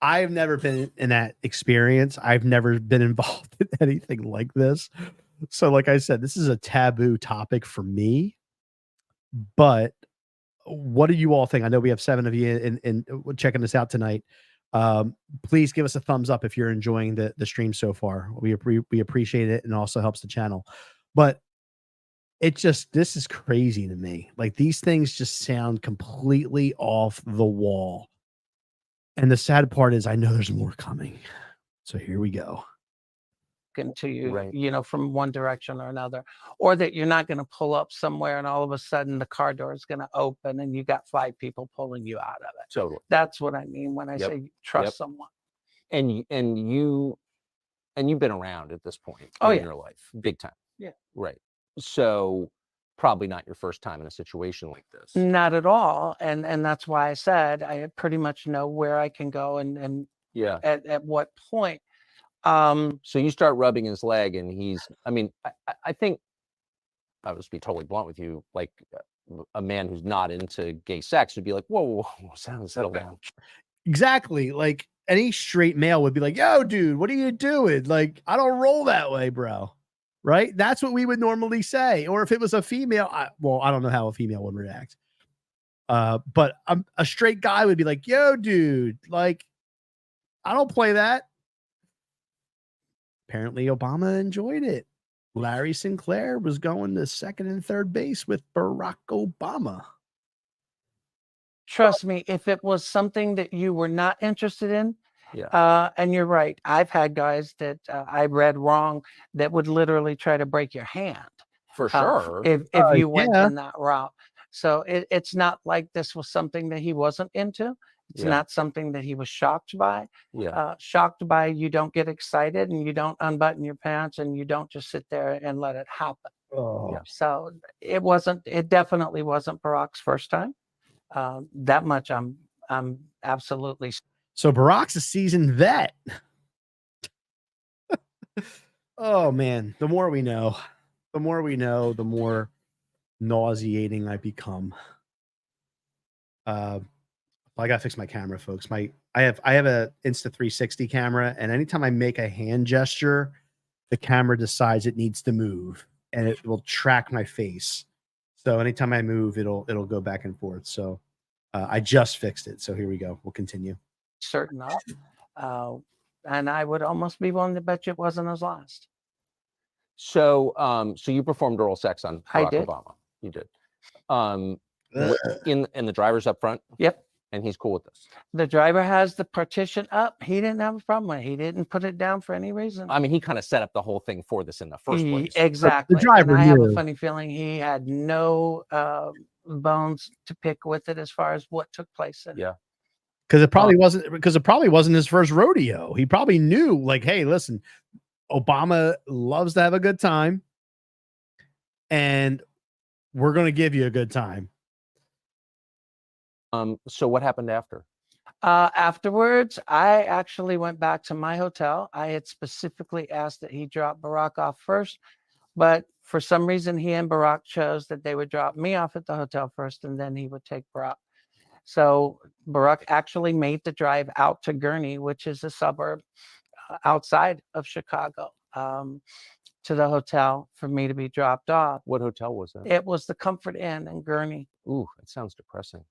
Speaker 1: I've never been in that experience. I've never been involved in anything like this. So, like I said, this is a taboo topic for me. But what do you all think? I know we have 7 of you in checking this out tonight. Please give us a thumbs up if you're enjoying the stream so far. We appreciate it, and also helps the channel. But this is crazy to me. Like, these things just sound completely off the wall. And the sad part is I know there's more coming. So here we go.
Speaker 6: Into you,
Speaker 5: Right.
Speaker 6: from one direction or another, or that you're not going to pull up somewhere and all of a sudden the car door is going to open and you got 5 people pulling you out of it.
Speaker 5: Totally.
Speaker 6: That's what I mean when I say trust someone.
Speaker 5: And you've been around at this point in your life, big time.
Speaker 6: Yeah.
Speaker 5: Right. So probably not your first time in a situation like this.
Speaker 6: Not at all. And that's why I said I pretty much know where I can go and
Speaker 5: Yeah.
Speaker 6: at what point.
Speaker 5: So you start rubbing his leg, and I think, I would just be totally blunt with you, like, a man who's not into gay sex would be like, whoa, settle down.
Speaker 1: Exactly. Like, any straight male would be like, yo, dude, what are you doing? Like, I don't roll that way, bro. Right? That's what we would normally say. Or if it was a female, I don't know how a female would react. But a straight guy would be like, yo, dude, like, I don't play that. Apparently, Obama enjoyed it. Larry Sinclair was going to second and third base with Barack Obama.
Speaker 6: Trust me, if it was something that you were not interested in, and you're right, I've had guys that I read wrong that would literally try to break your hand.
Speaker 5: For sure.
Speaker 6: If you went in that route. So it's not like this was something that he wasn't into. It's not something that he was shocked by. Shocked by, you don't get excited and you don't unbutton your pants and you don't just sit there and let it happen. So it definitely wasn't Barack's first time. That much I'm absolutely.
Speaker 1: So Barack's a seasoned vet. Oh man, the more we know, the more nauseating I become. I gotta fix my camera, folks. I have a Insta360 camera, and anytime I make a hand gesture, the camera decides it needs to move, and it will track my face. So anytime I move, it'll go back and forth. So I just fixed it. So here we go. We'll continue.
Speaker 6: Certain of. and I would almost be willing to bet you it wasn't his last.
Speaker 5: So, so you performed oral sex on
Speaker 6: I
Speaker 5: Barack
Speaker 6: did.
Speaker 5: Obama. You did. Um,
Speaker 1: Ugh.
Speaker 5: in the driver's up front,
Speaker 6: Yep.
Speaker 5: and he's cool with this.
Speaker 6: The driver has the partition up. He didn't have a problem with it. He didn't put it down for any reason.
Speaker 5: I mean, he kind of set up the whole thing for this in the first place.
Speaker 6: Exactly.
Speaker 1: driver
Speaker 6: and I have a
Speaker 1: knew.
Speaker 6: funny feeling he had no bones to pick with it as far as what took place. In it.
Speaker 5: Yeah.
Speaker 1: Because it probably wasn't his first rodeo. He probably knew, like, hey, listen, Obama loves to have a good time, and we're going to give you a good time.
Speaker 5: So what happened after?
Speaker 6: Afterwards, I actually went back to my hotel. I had specifically asked that he drop Barack off first, but for some reason, he and Barack chose that they would drop me off at the hotel first, and then he would take Barack. So Barack actually made the drive out to Gurnee, which is a suburb outside of Chicago, to the hotel for me to be dropped off.
Speaker 5: What hotel was that?
Speaker 6: It was the Comfort Inn in Gurnee.
Speaker 5: Ooh, that sounds depressing.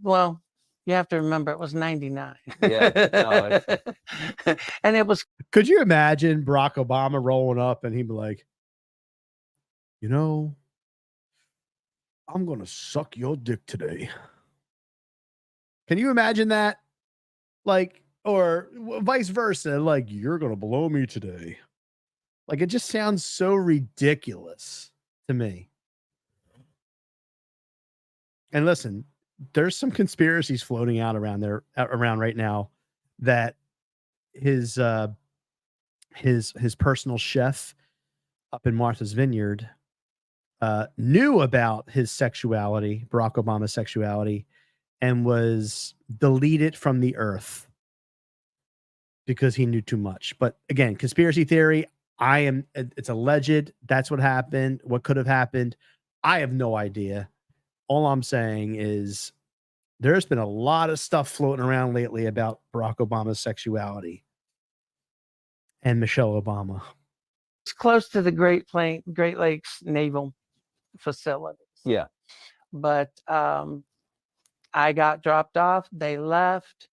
Speaker 6: Well, you have to remember it was 99.
Speaker 5: Yeah, no,
Speaker 6: and it was.
Speaker 1: Could you imagine Barack Obama rolling up and he'd be like, you know, I'm going to suck your dick today. Can you imagine that? Like, or vice versa, like, you're going to blow me today. Like, it just sounds so ridiculous to me. And listen, there's some conspiracies floating out around right now that his personal chef up in Martha's Vineyard knew about his sexuality, Barack Obama's sexuality, and was deleted from the earth because he knew too much. But again, conspiracy theory, it's alleged. That's what happened. What could have happened? I have no idea. All I'm saying is there's been a lot of stuff floating around lately about Barack Obama's sexuality and Michelle Obama.
Speaker 6: It's close to the Great Lakes Naval Facilities.
Speaker 5: Yeah.
Speaker 6: But I got dropped off. They left.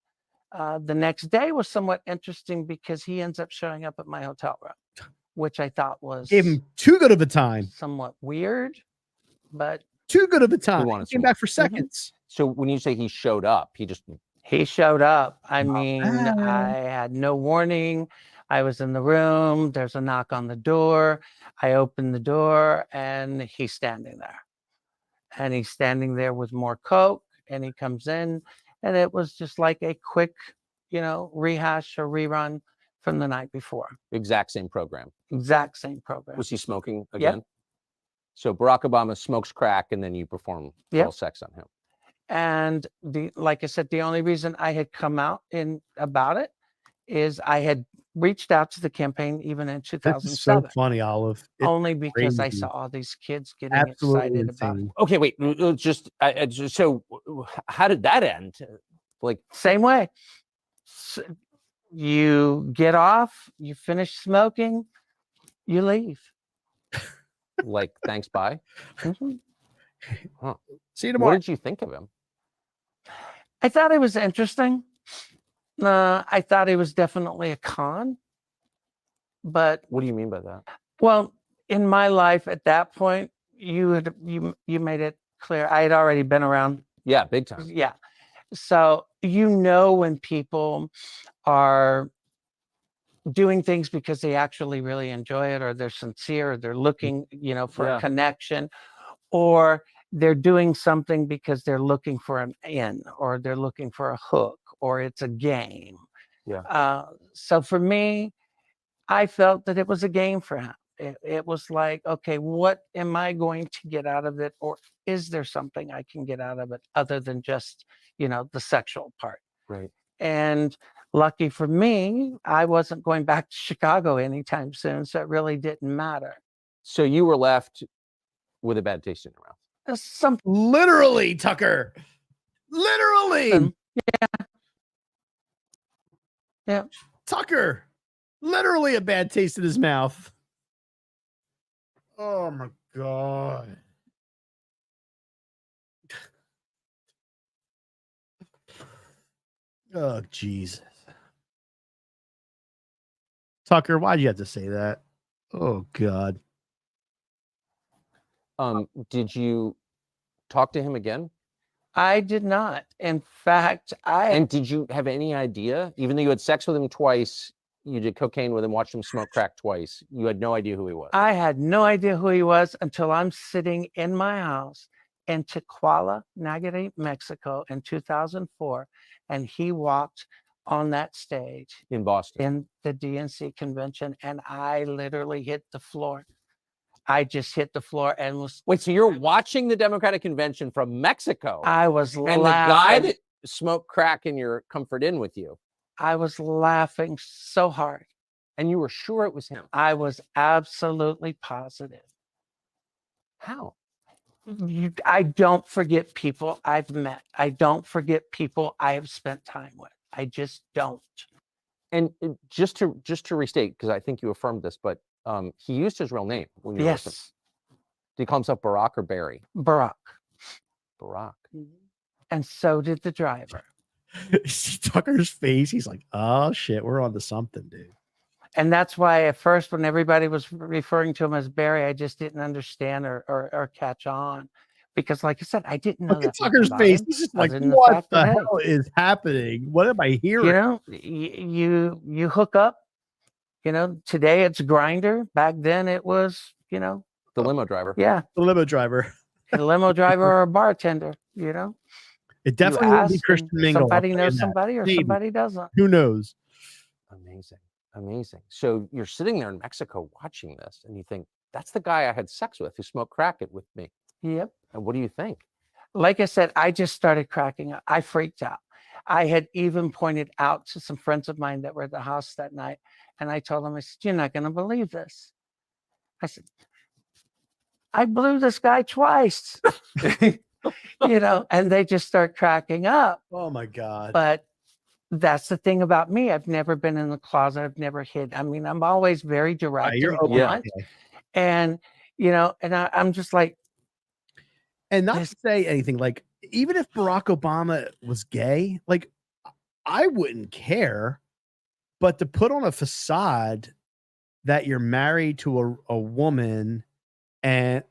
Speaker 6: The next day was somewhat interesting because he ends up showing up at my hotel room, which I thought was
Speaker 1: Gave him too good of a time.
Speaker 6: somewhat weird, but
Speaker 1: Too good of a time.
Speaker 5: wanted
Speaker 1: He came
Speaker 5: some-
Speaker 1: back for seconds.
Speaker 5: So when you say he showed up,
Speaker 6: he showed up. I
Speaker 1: Not
Speaker 6: mean,
Speaker 1: bad.
Speaker 6: I had no warning. I was in the room. There's a knock on the door. I opened the door and he's standing there. And he's standing there with more Coke, and he comes in, and it was just like a quick, rehash or rerun from the night before.
Speaker 5: exact same program.
Speaker 6: Exact same program.
Speaker 5: Was he smoking again? So Barack Obama smokes crack, and then you perform oral sex on him.
Speaker 6: And like I said, the only reason I had come out about it is I had reached out to the campaign even in
Speaker 1: This is
Speaker 6: 2007.
Speaker 1: so funny, Olive. It's
Speaker 6: Only because I
Speaker 1: crazy.
Speaker 6: saw all these kids getting
Speaker 1: Absolutely
Speaker 6: excited about it.
Speaker 1: insane.
Speaker 5: Okay, wait. So how did that end? Like,
Speaker 6: Same way. You get off, you finish smoking, you leave.
Speaker 5: like, thanks, bye.
Speaker 6: Mhm.
Speaker 5: Huh.
Speaker 1: See you
Speaker 5: What
Speaker 1: tomorrow.
Speaker 5: did you think of him?
Speaker 6: I thought it was interesting. I thought it was definitely a con. But
Speaker 5: What do you mean by that?
Speaker 6: well, in my life at that point, you made it clear I had already been around.
Speaker 5: Yeah, big time.
Speaker 6: Yeah. So when people are doing things because they actually really enjoy it, or they're sincere, or they're looking, for
Speaker 5: Yeah.
Speaker 6: a connection, or they're doing something because they're looking for an in, or they're looking for a hook, or it's a game.
Speaker 5: Yeah.
Speaker 6: So for me, I felt that it was a game for him. It was like, okay, what am I going to get out of it? Or is there something I can get out of it other than just, the sexual part?
Speaker 5: Right.
Speaker 6: And lucky for me, I wasn't going back to Chicago anytime soon. So it really didn't matter.
Speaker 5: So you were left with a bad taste in your mouth.
Speaker 6: Something.
Speaker 1: Literally, Tucker. Literally.
Speaker 6: Yeah.
Speaker 1: Tucker. Literally a bad taste in his mouth. Oh my God. Oh, Jesus. Tucker, why'd you have to say that? Oh God.
Speaker 5: Did you talk to him again?
Speaker 6: I did not. In fact,
Speaker 5: And did you have any idea, even though you had sex with him twice, you did cocaine with him, watched him smoke crack twice, you had no idea who he was?
Speaker 6: I had no idea who he was until I'm sitting in my house in Tequila, Nayarit, Mexico in 2004. And he walked on that stage
Speaker 5: In Boston.
Speaker 6: in the DNC convention. And I literally hit the floor. I just hit the floor and was.
Speaker 5: Wait, so you're watching the Democratic convention from Mexico,
Speaker 6: I was
Speaker 5: and the guy that smoked crack in your comfort inn with you,
Speaker 6: I was laughing so hard.
Speaker 5: and you were sure it was him.
Speaker 6: I was absolutely positive.
Speaker 5: How?
Speaker 6: I don't forget people I've met. I don't forget people I have spent time with. I just don't.
Speaker 5: And just to restate, because I think you affirmed this, but he used his real name when you were with him.
Speaker 6: Yes,
Speaker 5: Did he call himself Barack or Barry?
Speaker 6: Barack.
Speaker 5: Barack.
Speaker 6: And so did the driver.
Speaker 1: See Tucker's face. He's like, oh shit, we're on to something, dude.
Speaker 6: And that's why at first, when everybody was referring to him as Barry, I just didn't understand or catch on. Because like I said, I didn't know
Speaker 1: Look at
Speaker 6: that much
Speaker 1: Tucker's
Speaker 6: about
Speaker 1: face.
Speaker 6: him,
Speaker 1: He's just like,
Speaker 6: other than the
Speaker 1: what
Speaker 6: fact
Speaker 1: the
Speaker 6: that, hey,
Speaker 1: hell is happening? What am I hearing?
Speaker 6: you know, you hook up, you know, today it's Grinder. Back then it was, you know,
Speaker 5: The limo driver.
Speaker 6: yeah,
Speaker 1: The limo driver.
Speaker 6: a limo driver or a bartender, you know.
Speaker 1: It definitely wouldn't be
Speaker 6: ask
Speaker 1: Christian
Speaker 6: and
Speaker 1: Mingle. I'll
Speaker 6: somebody
Speaker 1: tell you
Speaker 6: knows
Speaker 1: that.
Speaker 6: somebody or
Speaker 1: Maybe.
Speaker 6: somebody doesn't.
Speaker 1: Who knows?
Speaker 5: Amazing. Amazing. So you're sitting there in Mexico watching this, and you think, that's the guy I had sex with who smoked crack it with me.
Speaker 6: Yep.
Speaker 5: And what do you think?
Speaker 6: Like I said, I just started cracking up. I freaked out. I had even pointed out to some friends of mine that were at the house that night, and I told them, I said, you're not going to believe this. I said, I blew this guy twice, you know, and they just start cracking up.
Speaker 1: Oh my God.
Speaker 6: But that's the thing about me. I've never been in the closet. I've never hid. I mean, I'm always very direct
Speaker 1: You're
Speaker 6: and
Speaker 1: open.
Speaker 6: blunt. And, you know, and I'm just like,
Speaker 1: And not
Speaker 6: this-
Speaker 1: to say anything, like, even if Barack Obama was gay, like, I wouldn't care. But to put on a facade that you're married to a woman and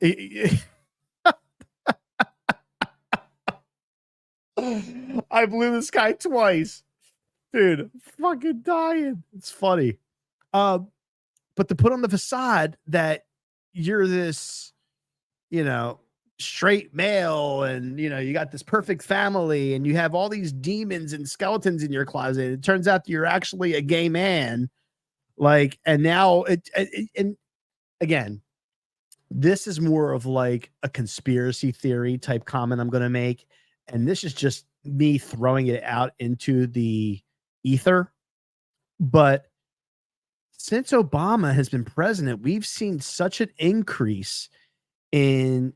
Speaker 1: I blew this guy twice. Dude, fucking dying. It's funny. But to put on the facade that you're this, you know, straight male and, you know, you got this perfect family and you have all these demons and skeletons in your closet. It turns out that you're actually a gay man. Like, and now and again, this is more of like a conspiracy theory type comment I'm going to make. And this is just me throwing it out into the ether. But since Obama has been president, we've seen such an increase in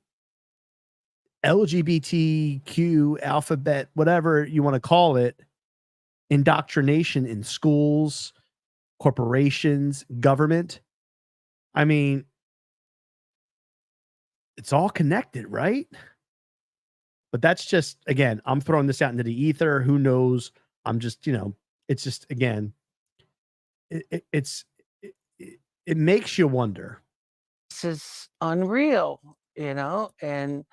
Speaker 1: LGBTQ alphabet, whatever you want to call it, indoctrination in schools, corporations, government. I mean, it's all connected, right? But that's just, again, I'm throwing this out into the ether. Who knows? I'm just, you know, it's just, again, it makes you wonder.
Speaker 6: this is unreal, you know, and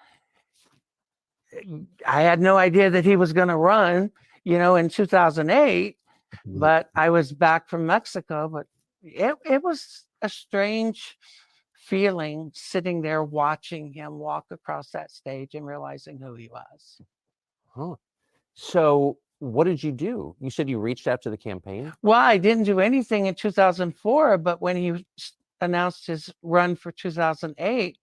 Speaker 6: I had no idea that he was going to run, you know, in 2008, but I was back from Mexico, but it was a strange feeling sitting there watching him walk across that stage and realizing who he was.
Speaker 5: Huh. So what did you do? You said you reached out to the campaign?
Speaker 6: Well, I didn't do anything in 2004, but when he announced his run for 2008,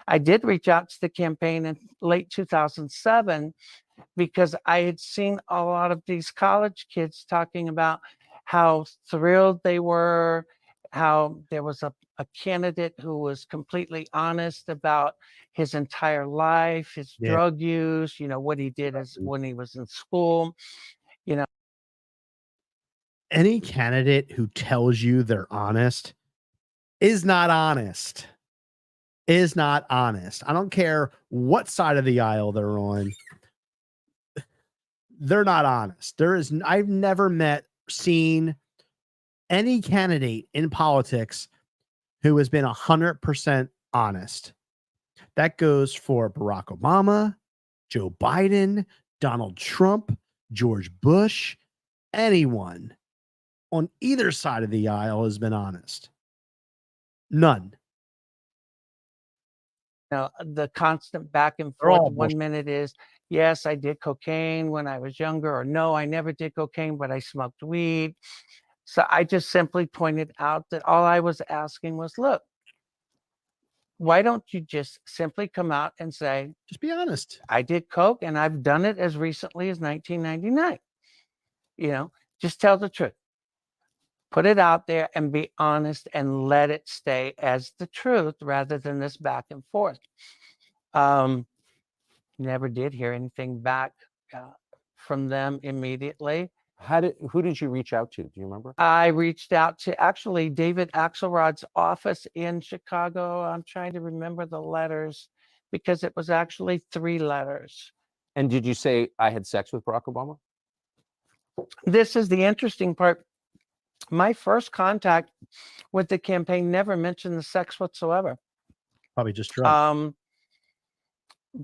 Speaker 6: I did reach out to the campaign in late 2007 because I had seen a lot of these college kids talking about how thrilled they were, how there was a candidate who was completely honest about his entire life, his drug use, you know, what he did as when he was in school, you know.
Speaker 1: Any candidate who tells you they're honest is not honest. Is not honest. I don't care what side of the aisle they're on. They're not honest. I've never seen any candidate in politics who has been 100% honest. That goes for Barack Obama, Joe Biden, Donald Trump, George Bush, anyone on either side of the aisle has been honest. None.
Speaker 6: Now, the constant back and
Speaker 1: They're all
Speaker 6: forth,
Speaker 1: bullshit.
Speaker 6: 1 minute is, yes, I did cocaine when I was younger, or no, I never did cocaine, but I smoked weed. So I just simply pointed out that all I was asking was, look, why don't you just simply come out and say,
Speaker 1: Just be honest.
Speaker 6: I did coke and I've done it as recently as 1999. You know, just tell the truth. Put it out there and be honest and let it stay as the truth rather than this back and forth. Never did hear anything back from them immediately.
Speaker 5: Who did you reach out to? Do you remember?
Speaker 6: I reached out to actually David Axelrod's office in Chicago. I'm trying to remember the letters because it was actually 3 letters.
Speaker 5: And did you say I had sex with Barack Obama?
Speaker 6: This is the interesting part. My first contact with the campaign never mentioned the sex whatsoever.
Speaker 1: Probably just drunk.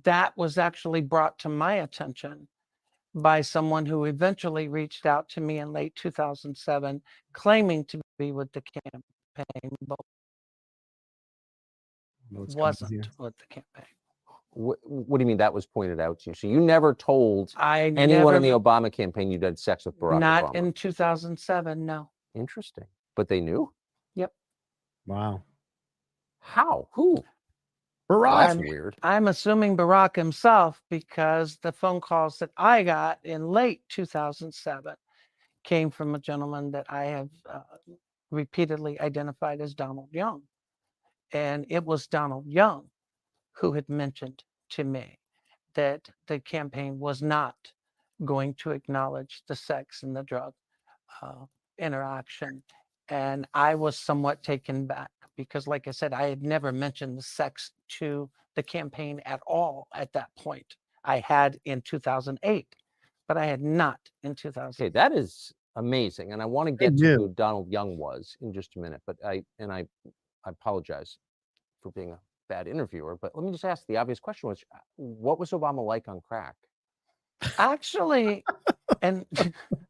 Speaker 6: That was actually brought to my attention by someone who eventually reached out to me in late 2007, claiming to be with the campaign, but wasn't with the campaign.
Speaker 5: What do you mean that was pointed out to you? So you never told anyone
Speaker 6: never,
Speaker 5: in the Obama campaign you'd had sex with Barack Obama?
Speaker 6: Not in 2007, no.
Speaker 5: Interesting. But they knew?
Speaker 6: Yep.
Speaker 1: Wow.
Speaker 5: How? Who?
Speaker 1: Barack.
Speaker 5: Well, that's weird.
Speaker 6: I'm assuming Barack himself, because the phone calls that I got in late 2007 came from a gentleman that I have repeatedly identified as Donald Young. And it was Donald Young who had mentioned to me that the campaign was not going to acknowledge the sex and the drug interaction. And I was somewhat taken back because, like I said, I had never mentioned the sex to the campaign at all at that point. I had in 2008, but I had not in 2000.
Speaker 5: Okay, that is amazing. And I want to get to who Donald Young was in just a minute, but I apologize for being a bad interviewer, but let me just ask the obvious question, which what was Obama like on crack?
Speaker 6: Actually, and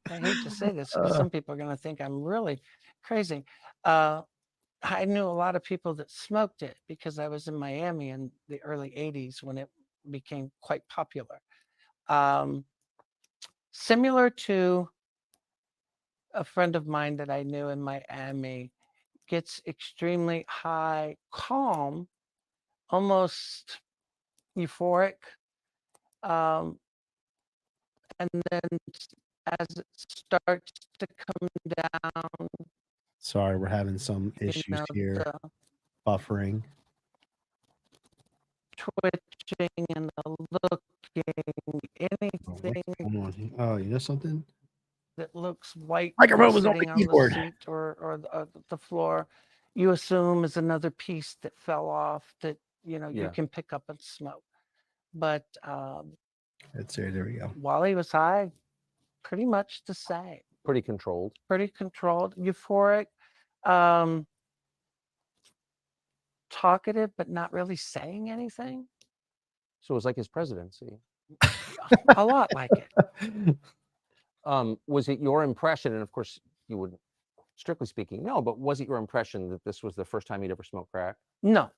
Speaker 6: I hate to say this because some people are going to think I'm really crazy. I knew a lot of people that smoked it because I was in Miami in the early 80s when it became quite popular. Similar to a friend of mine that I knew in Miami, gets extremely high, calm, almost euphoric. And then as it starts to come down,
Speaker 1: Sorry, we're having some issues here. Buffering.
Speaker 6: Twitching and the looking, anything
Speaker 1: Oh, you know something?
Speaker 6: that looks white
Speaker 1: Microphone was on
Speaker 6: sitting
Speaker 1: the
Speaker 6: on the
Speaker 1: keyboard.
Speaker 6: seat or the floor, you assume is another piece that fell off that you can pick up and smoke. But
Speaker 1: Let's see, there we go.
Speaker 6: while he was high, pretty much the same.
Speaker 5: Pretty controlled.
Speaker 6: Pretty controlled, euphoric, talkative, but not really saying anything.
Speaker 5: So it was like his presidency.
Speaker 6: A lot like it.
Speaker 5: Was it your impression, and of course you wouldn't, strictly speaking, no, but was it your impression that this was the first time he'd ever smoked crack?
Speaker 6: No.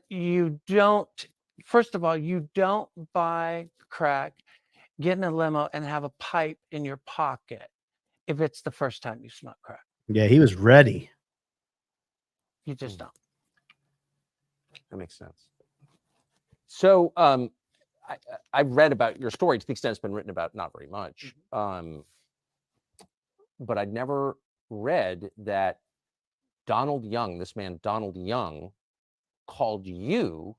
Speaker 6: You don't, first of all, you don't buy crack, get in a limo and have a pipe in your pocket if it's the first time you smoke crack.
Speaker 1: Yeah, he was ready.
Speaker 6: You just don't.
Speaker 5: That makes sense. So I've read about your story to the extent it's been written about, not very much. But I'd never read that Donald Young, this man, Donald Young, called you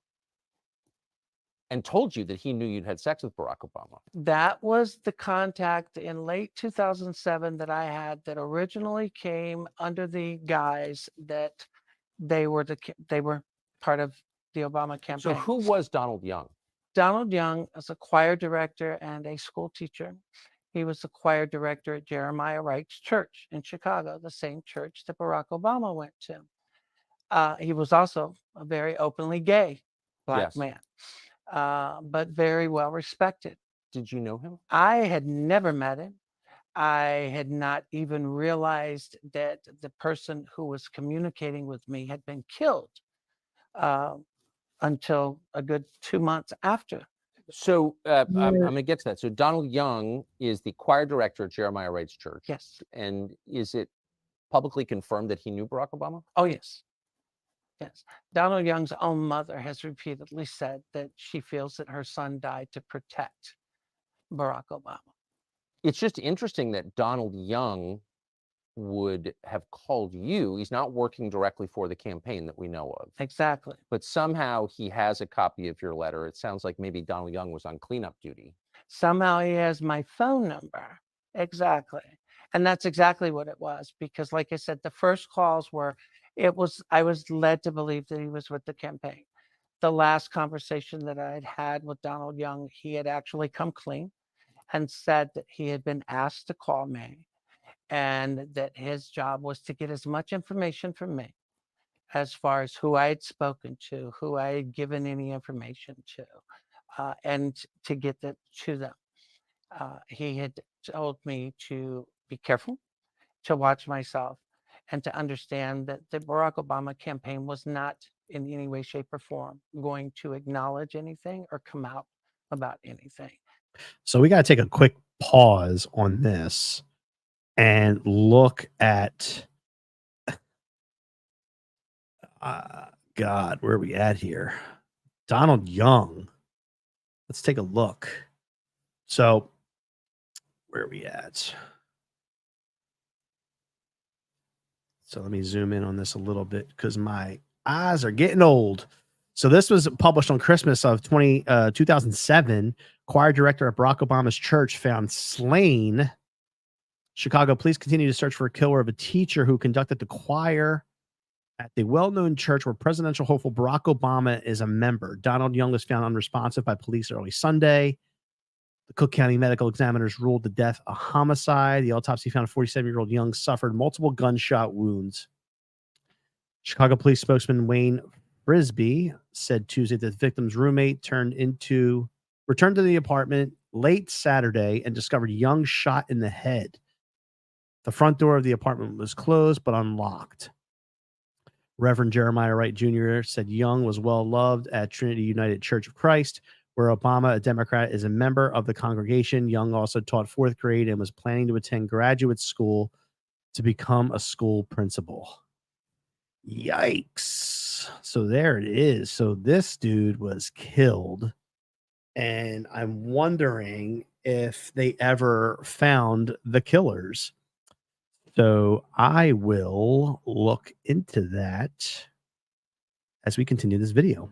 Speaker 5: and told you that he knew you'd had sex with Barack Obama.
Speaker 6: That was the contact in late 2007 that I had that originally came under the guise that they were part of the Obama campaign.
Speaker 5: So who was Donald Young?
Speaker 6: Donald Young is a choir director and a school teacher. He was the choir director at Jeremiah Wright's church in Chicago, the same church that Barack Obama went to. He was also a very openly gay Black
Speaker 5: Yes.
Speaker 6: man, but very well respected.
Speaker 5: Did you know him?
Speaker 6: I had never met him. I had not even realized that the person who was communicating with me had been killed until a good 2 months after.
Speaker 5: So I'm going to get to that. So Donald Young is the choir director at Jeremiah Wright's church.
Speaker 6: Yes.
Speaker 5: And is it publicly confirmed that he knew Barack Obama?
Speaker 6: Oh, yes. Yes. Donald Young's own mother has repeatedly said that she feels that her son died to protect Barack Obama.
Speaker 5: It's just interesting that Donald Young would have called you. He's not working directly for the campaign that we know of.
Speaker 6: Exactly.
Speaker 5: But somehow he has a copy of your letter. It sounds like maybe Donald Young was on cleanup duty.
Speaker 6: Somehow he has my phone number. Exactly. And that's exactly what it was. Because like I said, the first calls were, I was led to believe that he was with the campaign. The last conversation that I had had with Donald Young, he had actually come clean and said that he had been asked to call me and that his job was to get as much information from me as far as who I had spoken to, who I had given any information to, and to get that to them. He had told me to be careful, to watch myself, and to understand that the Barack Obama campaign was not in any way, shape, or form going to acknowledge anything or come out about anything.
Speaker 1: So we got to take a quick pause on this and look at God, where are we at here? Donald Young. Let's take a look. So where are we at? So let me zoom in on this a little bit because my eyes are getting old. So this was published on Christmas of 2007. Choir director at Barack Obama's church found slain. Chicago police continue to search for a killer of a teacher who conducted the choir at the well-known church where presidential hopeful Barack Obama is a member. Donald Young was found unresponsive by police early Sunday. The Cook County medical examiners ruled the death a homicide. The autopsy found 47-year-old Young suffered multiple gunshot wounds. Chicago police spokesman Wayne Frisbee said Tuesday that the victim's roommate returned to the apartment late Saturday and discovered Young shot in the head. The front door of the apartment was closed but unlocked. Reverend Jeremiah Wright Jr. said Young was well loved at Trinity United Church of Christ, where Obama, a Democrat, is a member of the congregation. Young also taught fourth grade and was planning to attend graduate school to become a school principal. Yikes. So there it is. So this dude was killed. And I'm wondering if they ever found the killers. So I will look into that as we continue this video.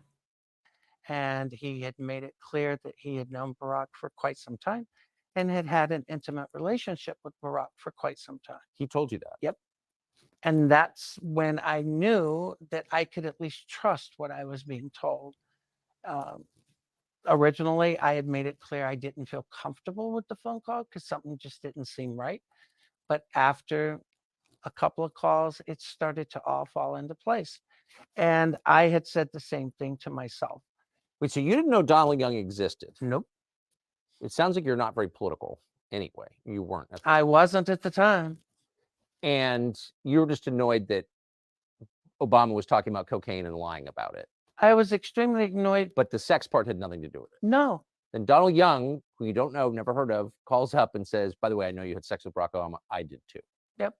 Speaker 6: And he had made it clear that he had known Barack for quite some time and had had an intimate relationship with Barack for quite some time.
Speaker 5: He told you that?
Speaker 6: Yep. And that's when I knew that I could at least trust what I was being told. Originally, I had made it clear I didn't feel comfortable with the phone call because something just didn't seem right. But after a couple of calls, it started to all fall into place. And I had said the same thing to myself.
Speaker 5: Wait, so you didn't know Donald Young existed?
Speaker 6: Nope.
Speaker 5: It sounds like you're not very political anyway. You weren't.
Speaker 6: I wasn't at the time.
Speaker 5: And you were just annoyed that Obama was talking about cocaine and lying about it.
Speaker 6: I was extremely annoyed.
Speaker 5: But the sex part had nothing to do with it.
Speaker 6: No.
Speaker 5: Then Donald Young, who you don't know, never heard of, calls up and says, by the way, I know you had sex with Barack Obama. I did too.
Speaker 6: Yep.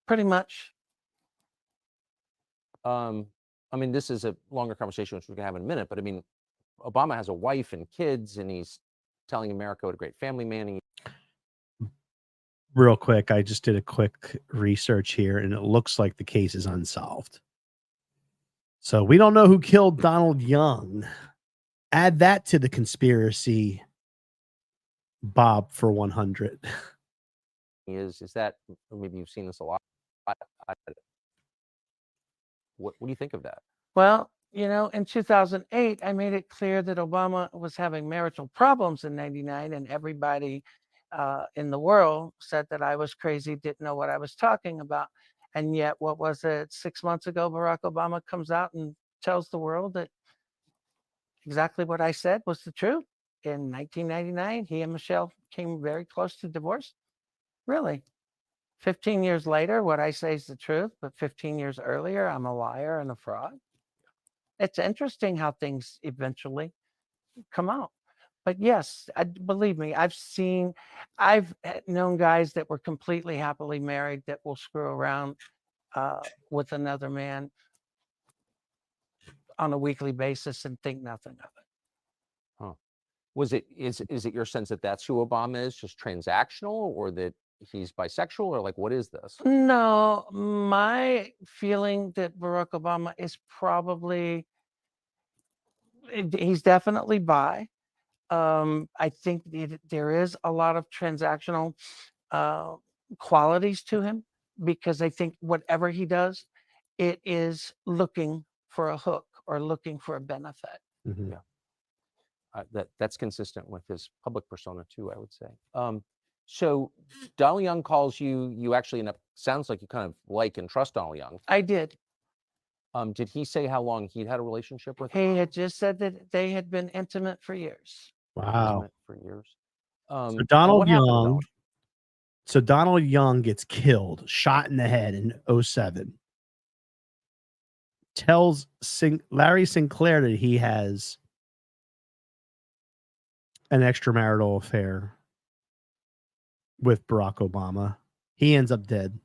Speaker 6: Pretty much.
Speaker 5: I mean, this is a longer conversation, which we're going to have in a minute. But I mean, Obama has a wife and kids, and he's telling America what a great family man he is.
Speaker 1: Real quick, I just did a quick research here, and it looks like the case is unsolved. So we don't know who killed Donald Young. Add that to the conspiracy, Bob, for 100.
Speaker 5: Is that, or maybe you've seen this a lot. What do you think of that?
Speaker 6: Well, you know, in 2008, I made it clear that Obama was having marital problems in 99, and everybody in the world said that I was crazy, didn't know what I was talking about. And yet, what was it, 6 months ago, Barack Obama comes out and tells the world that exactly what I said was the truth. In 1999, he and Michelle came very close to divorce. Really. 15 years later, what I say is the truth, but 15 years earlier, I'm a liar and a fraud. It's interesting how things eventually come out. But yes, believe me, I've known guys that were completely happily married that will screw around with another man on a weekly basis and think nothing of it.
Speaker 5: Is it your sense that that's who Obama is, just transactional, or that he's bisexual, or like what is this?
Speaker 6: No, my feeling that Barack Obama is probably, he's definitely bi. I think there is a lot of transactional qualities to him, because I think whatever he does, it is looking for a hook or looking for a benefit.
Speaker 1: Mhm.
Speaker 5: Yeah. That's consistent with his public persona too, I would say. So Donald Young calls you. You actually sounds like you kind of like and trust Donald Young.
Speaker 6: I did.
Speaker 5: Did he say how long he'd had a relationship with?
Speaker 6: He had just said that they had been intimate for years.
Speaker 1: Wow.
Speaker 5: Intimate for years.
Speaker 1: So
Speaker 5: And
Speaker 1: Donald
Speaker 5: what happened to
Speaker 1: Young.
Speaker 5: Donald?
Speaker 1: So Donald Young gets killed, shot in the head in 2007. Tells Larry Sinclair that he has an extramarital affair with Barack Obama. He ends up dead.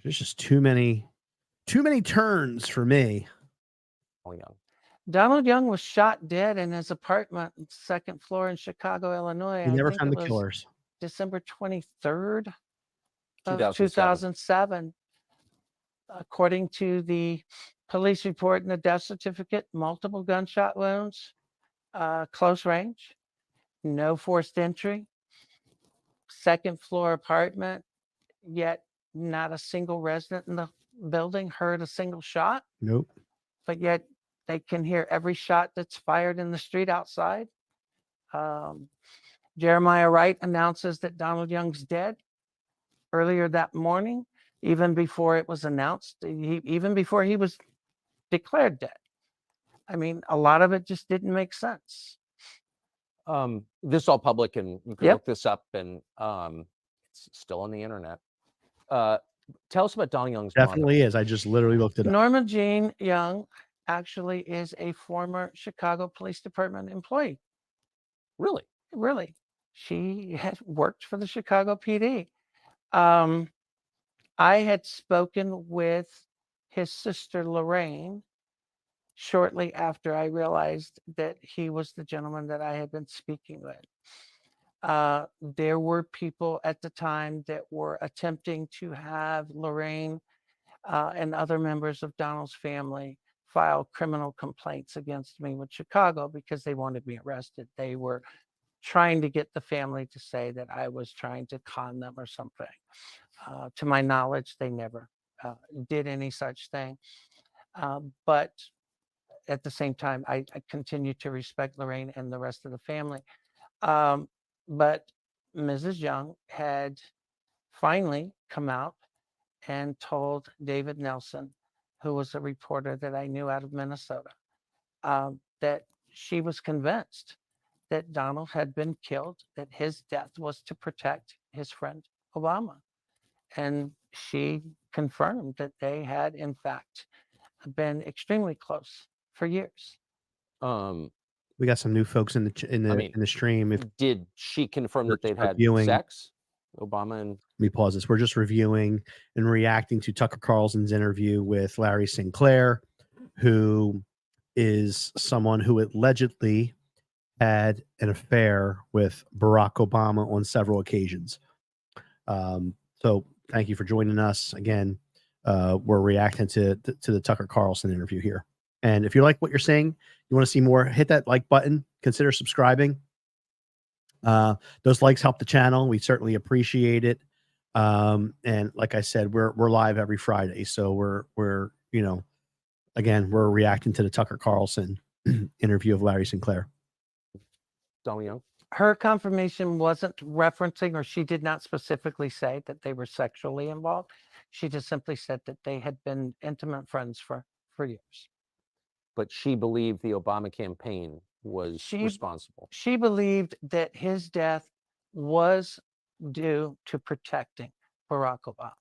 Speaker 1: There's just too many turns for me.
Speaker 6: Donald Young was shot dead in his apartment, second floor in Chicago, Illinois.
Speaker 1: We never
Speaker 6: I think
Speaker 1: found
Speaker 6: it
Speaker 1: the
Speaker 6: was
Speaker 1: killers.
Speaker 6: December 23rd of
Speaker 5: 2007.
Speaker 6: 2007. According to the police report and the death certificate, multiple gunshot wounds, close range, no forced entry, second floor apartment, yet not a single resident in the building heard a single shot,
Speaker 1: Nope.
Speaker 6: but yet they can hear every shot that's fired in the street outside. Jeremiah Wright announces that Donald Young's dead earlier that morning, even before it was announced, even before he was declared dead. I mean, a lot of it just didn't make sense.
Speaker 5: This is all public, and you can
Speaker 6: Yep.
Speaker 5: look this up, and it's still on the internet. Tell us about Donald Young's
Speaker 1: Definitely is. I just literally looked it up.
Speaker 6: Norma Jean Young actually is a former Chicago Police Department employee.
Speaker 5: Really?
Speaker 6: Really. She had worked for the Chicago PD. I had spoken with his sister Lorraine shortly after I realized that he was the gentleman that I had been speaking with. There were people at the time that were attempting to have Lorraine and other members of Donald's family file criminal complaints against me with Chicago because they wanted me arrested. They were trying to get the family to say that I was trying to con them or something. To my knowledge, they never did any such thing. But at the same time, I continue to respect Lorraine and the rest of the family. But Mrs. Young had finally come out and told David Nelson, who was a reporter that I knew out of Minnesota, that she was convinced that Donald had been killed, that his death was to protect his friend Obama. And she confirmed that they had, in fact, been extremely close for years.
Speaker 1: We got some new folks in the stream. If
Speaker 5: Did she confirm
Speaker 1: we're
Speaker 5: that they'd
Speaker 1: just
Speaker 5: had
Speaker 1: reviewing-
Speaker 5: sex? Obama and
Speaker 1: Let me pause this. We're just reviewing and reacting to Tucker Carlson's interview with Larry Sinclair, who is someone who allegedly had an affair with Barack Obama on several occasions. So thank you for joining us again. We're reacting to the Tucker Carlson interview here. And if you like what you're seeing, you want to see more, hit that like button, consider subscribing. Those likes help the channel. We certainly appreciate it. And like I said, we're live every Friday. So we're again, we're reacting to the Tucker Carlson interview of Larry Sinclair.
Speaker 5: Donald Young.
Speaker 6: her confirmation wasn't referencing, or she did not specifically say that they were sexually involved. She just simply said that they had been intimate friends for years.
Speaker 5: But she believed the Obama campaign was responsible.
Speaker 6: She believed that his death was due to protecting Barack Obama.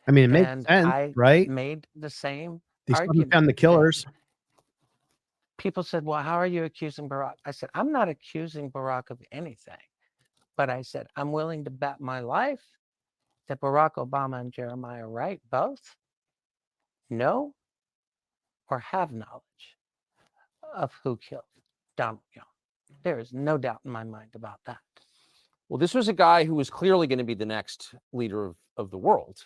Speaker 1: I mean, it makes
Speaker 6: And
Speaker 1: sense,
Speaker 6: I
Speaker 1: right?
Speaker 6: made the same
Speaker 1: They still haven't
Speaker 6: argument.
Speaker 1: found the
Speaker 6: that
Speaker 1: killers.
Speaker 6: people said, well, how are you accusing Barack? I said, I'm not accusing Barack of anything. But I said, I'm willing to bet my life that Barack Obama and Jeremiah Wright both know or have knowledge of who killed Donald Young. There is no doubt in my mind about that.
Speaker 5: Well, this was a guy who was clearly going to be the next leader of the world.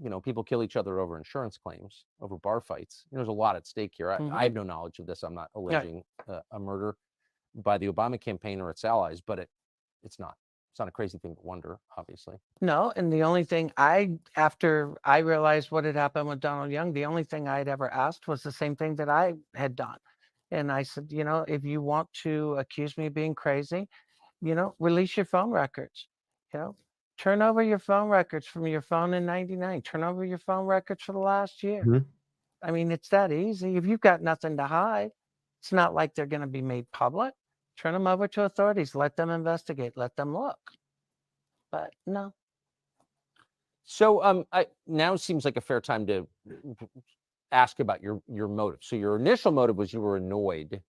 Speaker 5: You know, people kill each other over insurance claims, over bar fights. There's a lot at stake here. I have no knowledge of this. I'm not alleging a murder by the Obama campaign or its allies, but it's not a crazy thing to wonder, obviously.
Speaker 6: No, and the only thing after I realized what had happened with Donald Young, the only thing I'd ever asked was the same thing that I had done. And I said, you know, if you want to accuse me of being crazy, you know, release your phone records, you know, turn over your phone records from your phone in 99, turn over your phone records for the last year.
Speaker 1: Mhm.
Speaker 6: I mean, it's that easy. If you've got nothing to hide, it's not like they're going to be made public. Turn them over to authorities, let them investigate, let them look. But no.
Speaker 5: So now seems like a fair time to ask about your motive. So your initial motive was you were annoyed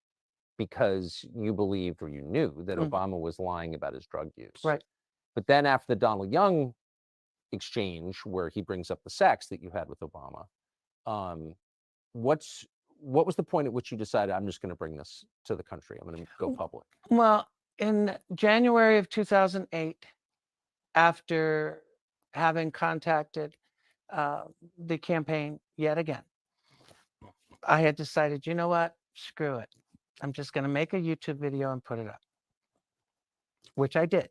Speaker 5: because you believed or you knew that Obama was lying about his drug use.
Speaker 6: Right.
Speaker 5: But then after the Donald Young exchange, where he brings up the sex that you had with Obama, what was the point at which you decided, I'm just going to bring this to the country, I'm going to go public?
Speaker 6: Well, in January of 2008, after having contacted the campaign yet again, I had decided, you know what, screw it. I'm just going to make a YouTube video and put it up, which I did.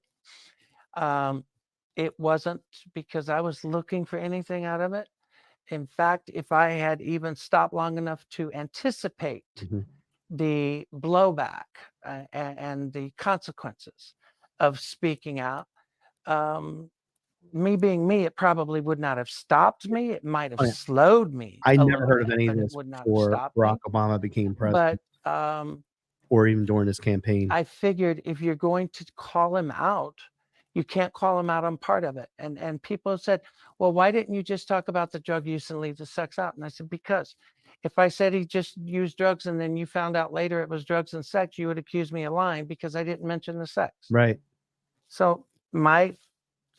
Speaker 6: It wasn't because I was looking for anything out of it. In fact, if I had even stopped long enough to anticipate the blowback and the consequences of speaking out, me being me, it probably would not have stopped me. It might have slowed me.
Speaker 1: I never heard of any of this
Speaker 6: would not
Speaker 1: before
Speaker 6: stop
Speaker 1: Barack
Speaker 6: me.
Speaker 1: Obama became president,
Speaker 6: But
Speaker 1: or even during his campaign.
Speaker 6: I figured if you're going to call him out, you can't call him out on part of it. And people said, well, why didn't you just talk about the drug use and leave the sex out? And I said, because if I said he just used drugs and then you found out later it was drugs and sex, you would accuse me of lying because I didn't mention the sex.
Speaker 1: Right.
Speaker 6: So my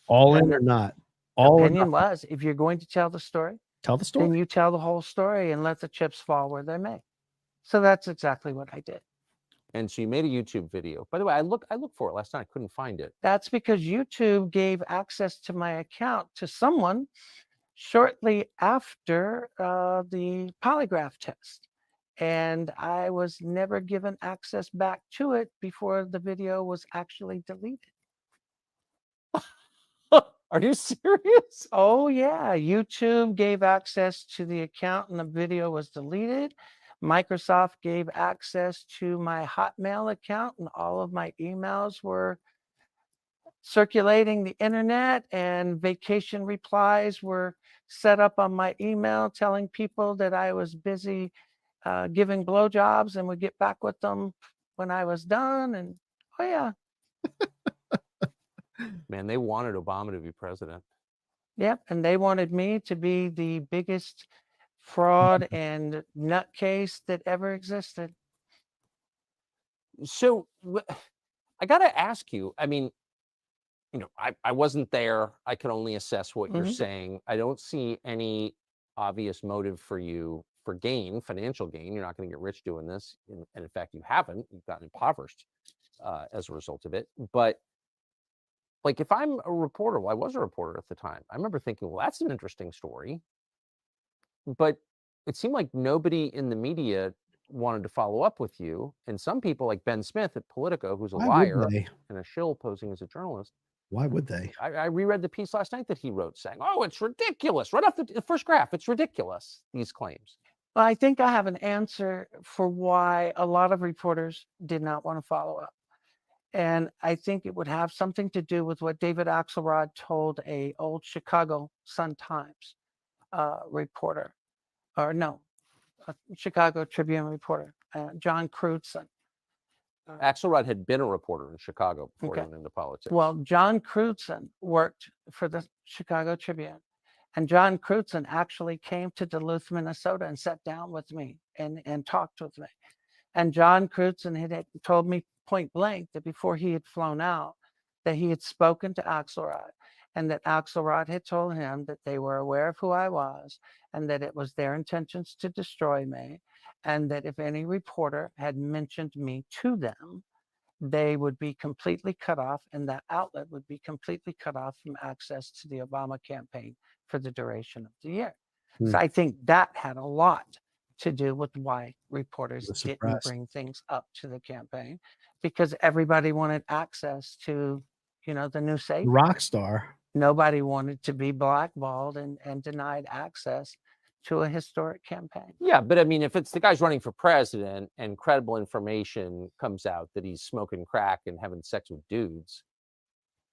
Speaker 1: All in or not? All
Speaker 6: opinion was, if you're going to tell the story,
Speaker 1: tell the story.
Speaker 6: then you tell the whole story and let the chips fall where they may. So that's exactly what I did.
Speaker 5: And so you made a YouTube video. By the way, I looked for it last night. I couldn't find it.
Speaker 6: That's because YouTube gave access to my account to someone shortly after the polygraph test. And I was never given access back to it before the video was actually deleted.
Speaker 5: Are you serious?
Speaker 6: Oh, yeah. YouTube gave access to the account and the video was deleted. Microsoft gave access to my Hotmail account and all of my emails were circulating the internet, and vacation replies were set up on my email telling people that I was busy giving blowjobs and would get back with them when I was done. And oh, yeah.
Speaker 5: Man, they wanted Obama to be president.
Speaker 6: Yep. And they wanted me to be the biggest fraud and nutcase that ever existed.
Speaker 5: So I got to ask you, I mean, you know, I wasn't there. I could only assess what you're saying. I don't see any obvious motive for you for gain, financial gain. You're not going to get rich doing this. And in fact, you haven't. You've gotten impoverished as a result of it. But like, if I'm a reporter, well, I was a reporter at the time. I remember thinking, well, that's an interesting story. But it seemed like nobody in the media wanted to follow up with you. And some people, like Ben Smith at Politico, who's a liar and a shill posing as a journalist.
Speaker 1: Why would they?
Speaker 5: I reread the piece last night that he wrote saying, oh, it's ridiculous. Right off the first graph, it's ridiculous, these claims.
Speaker 6: Well, I think I have an answer for why a lot of reporters did not want to follow up. And I think it would have something to do with what David Axelrod told a old Chicago Sun-Times reporter, or no, a Chicago Tribune reporter, John Crutzen.
Speaker 5: Axelrod had been a reporter in Chicago before
Speaker 6: Okay.
Speaker 5: he went into politics.
Speaker 6: Well, John Crutzen worked for the Chicago Tribune, and John Crutzen actually came to Duluth, Minnesota, and sat down with me and talked with me. And John Crutzen had told me point blank that before he had flown out, that he had spoken to Axelrod, and that Axelrod had told him that they were aware of who I was, and that it was their intentions to destroy me, and that if any reporter had mentioned me to them, they would be completely cut off, and that outlet would be completely cut off from access to the Obama campaign for the duration of the year. So I think that had a lot to do with why reporters
Speaker 1: Was
Speaker 6: didn't
Speaker 1: suppressed.
Speaker 6: bring things up to the campaign, because everybody wanted access to, the new savior.
Speaker 1: Rock star.
Speaker 6: Nobody wanted to be blackballed and denied access to a historic campaign.
Speaker 5: Yeah, but I mean, if it's the guy's running for president and credible information comes out that he's smoking crack and having sex with dudes,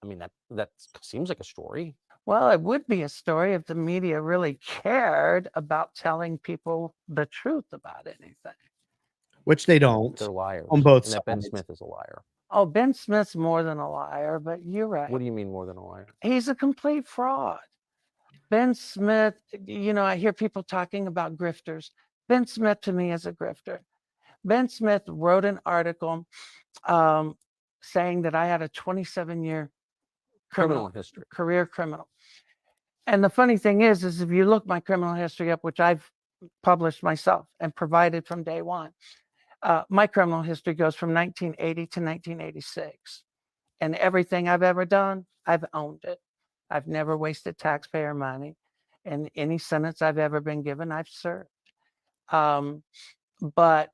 Speaker 5: I mean, that seems like a story.
Speaker 6: Well, it would be a story if the media really cared about telling people the truth about anything.
Speaker 1: Which they don't.
Speaker 5: They're liars.
Speaker 1: On both
Speaker 5: and that Ben
Speaker 1: sides.
Speaker 5: Smith is a liar.
Speaker 6: Oh, Ben Smith's more than a liar, but you're right.
Speaker 5: What do you mean more than a liar?
Speaker 6: He's a complete fraud. Ben Smith, I hear people talking about grifters. Ben Smith to me is a grifter. Ben Smith wrote an article saying that I had a 27-year
Speaker 5: Criminal history.
Speaker 6: career criminal. And the funny thing is if you look my criminal history up, which I've published myself and provided from day one, my criminal history goes from 1980 to 1986. And everything I've ever done, I've owned it. I've never wasted taxpayer money. And any sentence I've ever been given, I've served. But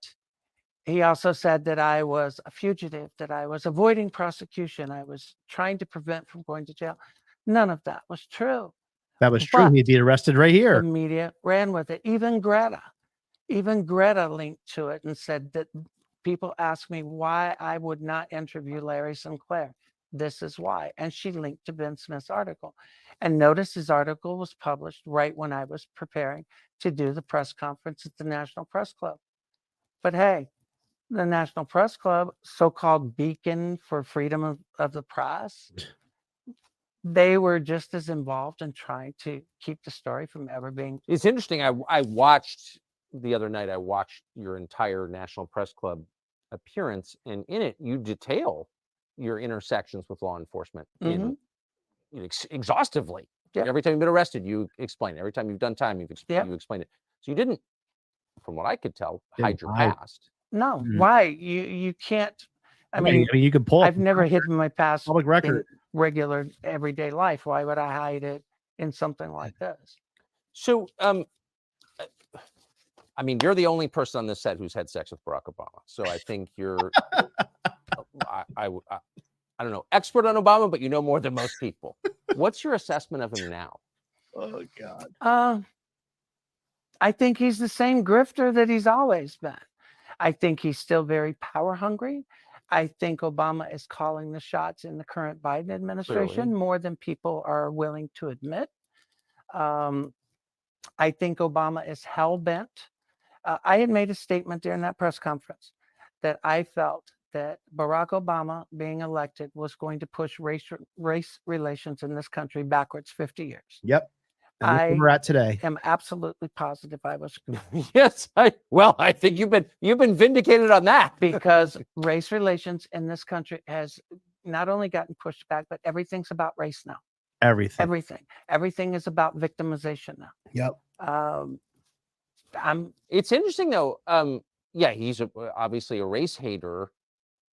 Speaker 6: he also said that I was a fugitive, that I was avoiding prosecution. I was trying to prevent from going to jail. None of that was true.
Speaker 1: That was true.
Speaker 6: But
Speaker 1: He'd be arrested right
Speaker 6: The
Speaker 1: here.
Speaker 6: media ran with it. Even Greta linked to it and said that people asked me why I would not interview Larry Sinclair. This is why. And she linked to Ben Smith's article. And notice his article was published right when I was preparing to do the press conference at the National Press Club. But hey, the National Press Club, so-called beacon for freedom of the press, they were just as involved in trying to keep the story from ever being.
Speaker 5: It's interesting. I watched the other night, I watched your entire National Press Club appearance, and in it, you detail your intersections with law enforcement exhaustively.
Speaker 6: Yep.
Speaker 5: Every time you've been arrested, you explain it. Every time you've done time, you explain it. So you didn't, from what I could tell, hide your past.
Speaker 6: No, why? You can't. I mean,
Speaker 1: you could pull.
Speaker 6: I've never hidden my past
Speaker 1: public record.
Speaker 6: in regular everyday life. Why would I hide it in something like this?
Speaker 5: So, I mean, you're the only person on this set who's had sex with Barack Obama. So I think you're, I don't know, expert on Obama, but you know more than most people. What's your assessment of him now?
Speaker 1: Oh God.
Speaker 6: I think he's the same grifter that he's always been. I think he's still very power hungry. I think Obama is calling the shots in the current Biden administration more than people are willing to admit. I think Obama is hell-bent. I had made a statement during that press conference that I felt that Barack Obama being elected was going to push race relations in this country backwards 50 years.
Speaker 1: Yep. And look where we're at today.
Speaker 6: I'm absolutely positive I was.
Speaker 5: Yes. I think you've been vindicated on that.
Speaker 6: Because race relations in this country has not only gotten pushed back, but everything's about race now. Everything is about victimization now.
Speaker 1: Yep.
Speaker 5: It's interesting though. Yeah, he's obviously a race hater,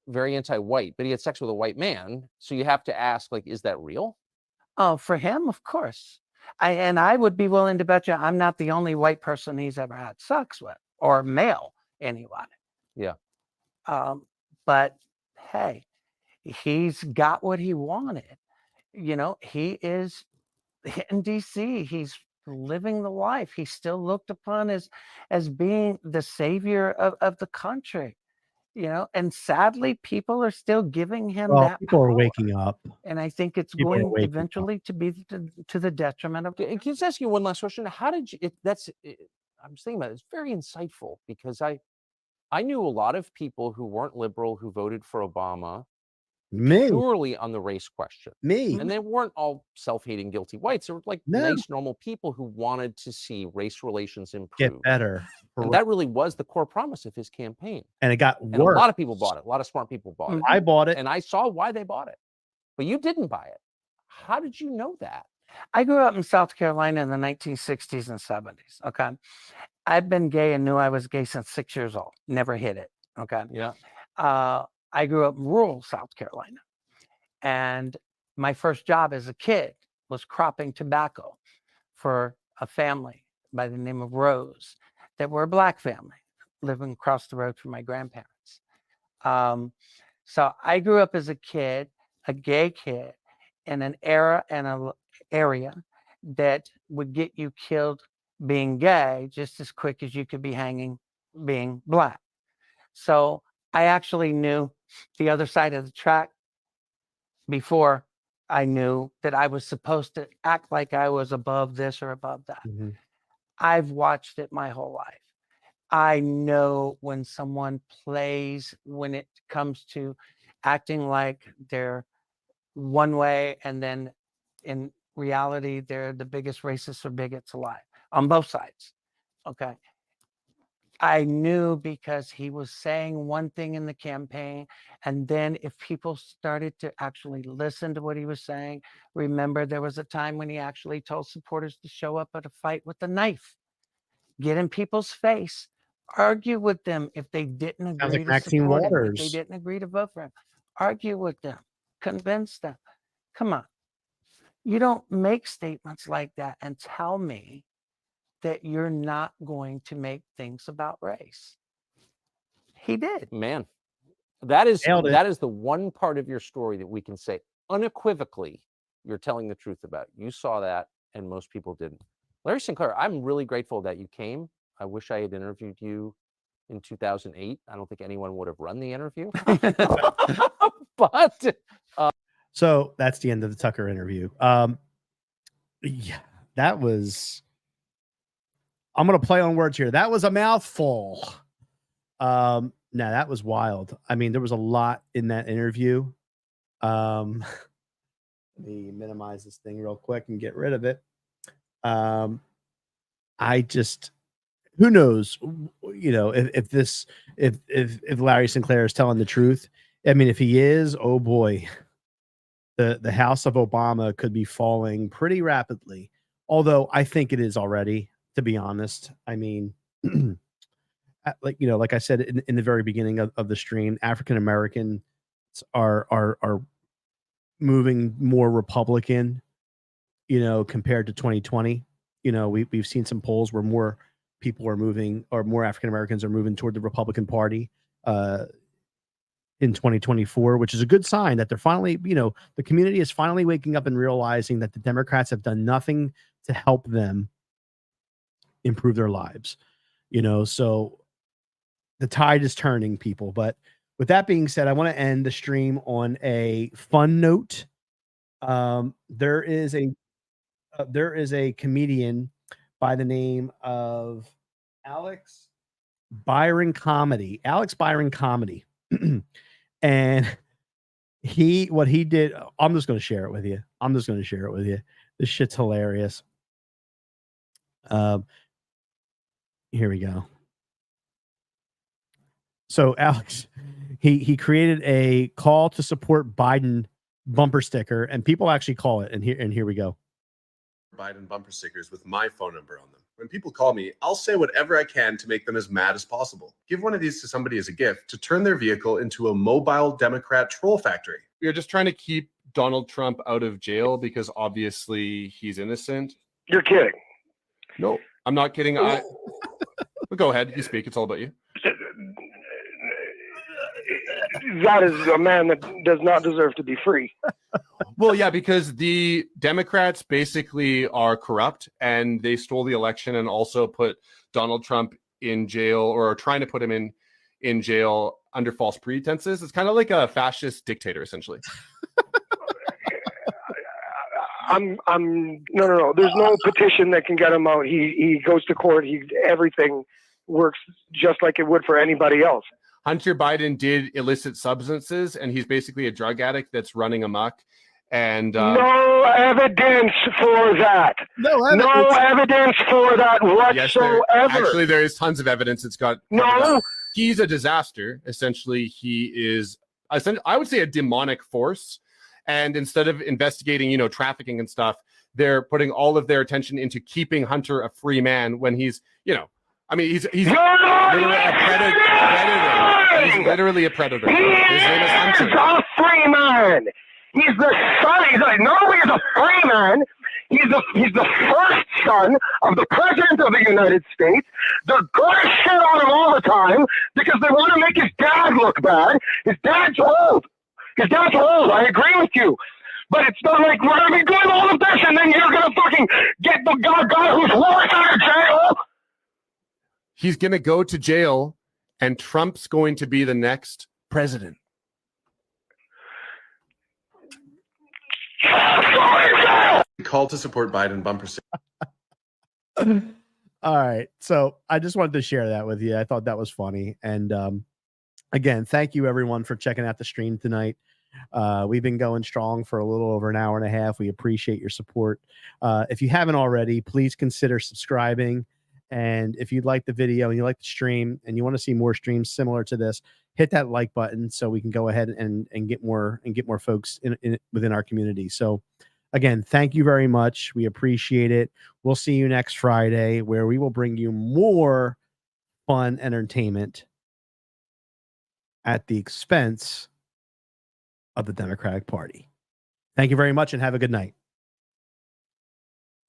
Speaker 5: very anti-white, but he had sex with a white man. So you have to ask, like, is that real?
Speaker 6: Oh, for him, of course. I would be willing to bet you I'm not the only white person he's ever had sex with, or male anyway.
Speaker 5: Yeah.
Speaker 6: But hey, he's got what he wanted. He is in DC. He's living the life. He's still looked upon as being the savior of the country. and sadly, people are still giving him
Speaker 1: Well,
Speaker 6: that
Speaker 1: people are
Speaker 6: power.
Speaker 1: waking up.
Speaker 6: And I think it's
Speaker 1: People are
Speaker 6: going
Speaker 1: waking up.
Speaker 6: eventually to be to the detriment of.
Speaker 5: Can I just ask you one last question? How did you? I'm just thinking about it. It's very insightful because I knew a lot of people who weren't liberal who voted for Obama
Speaker 1: Me,
Speaker 5: purely on the race question.
Speaker 1: me.
Speaker 5: And they weren't all self-hating, guilty whites. They were like
Speaker 1: No.
Speaker 5: nice, normal people who wanted to see race relations
Speaker 1: Get
Speaker 5: improve.
Speaker 1: better.
Speaker 5: And that really was the core promise of his campaign.
Speaker 1: And it got
Speaker 5: And a
Speaker 1: worse.
Speaker 5: lot of people bought it. A lot of smart people bought it.
Speaker 1: I bought it.
Speaker 5: And I saw why they bought it. But you didn't buy it. How did you know that?
Speaker 6: I grew up in South Carolina in the 1960s and 70s. Okay. I've been gay and knew I was gay since 6 years old. Never hid it. Okay.
Speaker 5: Yeah.
Speaker 6: I grew up in rural South Carolina. And my first job as a kid was cropping tobacco for a family by the name of Rose that were a Black family living across the road from my grandparents. So I grew up as a kid, a gay kid, in an era and an area that would get you killed being gay just as quick as you could be hanging being Black. So I actually knew the other side of the track before I knew that I was supposed to act like I was above this or above that.
Speaker 1: Mhm.
Speaker 6: I've watched it my whole life. I know when someone plays, when it comes to acting like they're one way and then in reality, they're the biggest racists or bigots alive on both sides. Okay. I knew because he was saying one thing in the campaign. And then if people started to actually listen to what he was saying, remember there was a time when he actually told supporters to show up at a fight with a knife, get in people's face, argue with them if they didn't
Speaker 1: Sounds
Speaker 6: agree
Speaker 1: like
Speaker 6: to
Speaker 1: Maxine
Speaker 6: support him, if
Speaker 1: Waters.
Speaker 6: they didn't agree to vote for him, argue with them, convince them. Come on. You don't make statements like that and tell me that you're not going to make things about race. He did.
Speaker 5: Man, that is
Speaker 1: Nailed it.
Speaker 5: the one part of your story that we can say unequivocally you're telling the truth about. You saw that and most people didn't. Larry Sinclair, I'm really grateful that you came. I wish I had interviewed you in 2008. I don't think anyone would have run the interview. But
Speaker 1: So that's the end of the Tucker interview. Yeah, that was. I'm gonna play on words here. That was a mouthful. No, that was wild. I mean, there was a lot in that interview. Let me minimize this thing real quick and get rid of it. I just, who knows, if Larry Sinclair is telling the truth. I mean, if he is, oh boy, the house of Obama could be falling pretty rapidly. Although I think it is already, to be honest. I mean, like I said in the very beginning of the stream, African Americans are moving more Republican, compared to 2020. We've seen some polls where more people are moving, or more African Americans are moving toward the Republican Party in 2024, which is a good sign that they're finally, the community is finally waking up and realizing that the Democrats have done nothing to help them improve their lives. So the tide is turning, people. But with that being said, I want to end the stream on a fun note. There is a comedian by the name of Alex Byron Comedy. And what he did, I'm just going to share it with you. This shit's hilarious. Here we go. So Alex, he created a call to support Biden bumper sticker, and people actually call it. And here we go.
Speaker 7: Biden bumper stickers with my phone number on them. When people call me, I'll say whatever I can to make them as mad as possible. Give one of these to somebody as a gift to turn their vehicle into a mobile Democrat troll factory.
Speaker 8: We are just trying to keep Donald Trump out of jail because obviously he's innocent.
Speaker 9: You're kidding.
Speaker 8: No, I'm not kidding. But go ahead. You speak. It's all about you.
Speaker 9: That is a man that does not deserve to be free.
Speaker 8: Well, yeah, because the Democrats basically are corrupt and they stole the election and also put Donald Trump in jail, or are trying to put him in jail under false pretenses. It's kind of like a fascist dictator, essentially.
Speaker 9: No. There's no petition that can get him out. He goes to court. Everything works just like it would for anybody else.
Speaker 8: Hunter Biden did illicit substances, and he's basically a drug addict that's running amok. And
Speaker 9: no evidence for that. No evidence for that whatsoever.
Speaker 8: Actually, there is tons of evidence. It's got
Speaker 9: no.
Speaker 8: He's a disaster. Essentially, he is. I would say a demonic force. And instead of investigating, trafficking and stuff, they're putting all of their attention into keeping Hunter a free man when he's, he's literally a predator. He's literally a predator. His name is Hunter.
Speaker 9: He's a free man. He's the son. Not only is a free man, he's the first son of the president of the United States. They're going to shit on him all the time because they want to make his dad look bad. His dad's old. I agree with you. But it's not like we're going to be doing all of this and then you're going to fucking get the guy who's worse out of jail.
Speaker 8: He's going to go to jail and Trump's going to be the next president.
Speaker 7: Call to support Biden bumper sticker.
Speaker 1: All right. So I just wanted to share that with you. I thought that was funny. And again, thank you everyone for checking out the stream tonight. We've been going strong for a little over an hour and a half. We appreciate your support. If you haven't already, please consider subscribing. And if you'd like the video and you like the stream and you want to see more streams similar to this, hit that like button so we can go ahead and get more folks in within our community. So again, thank you very much. We appreciate it. We'll see you next Friday where we will bring you more fun entertainment at the expense of the Democratic Party. Thank you very much and have a good night.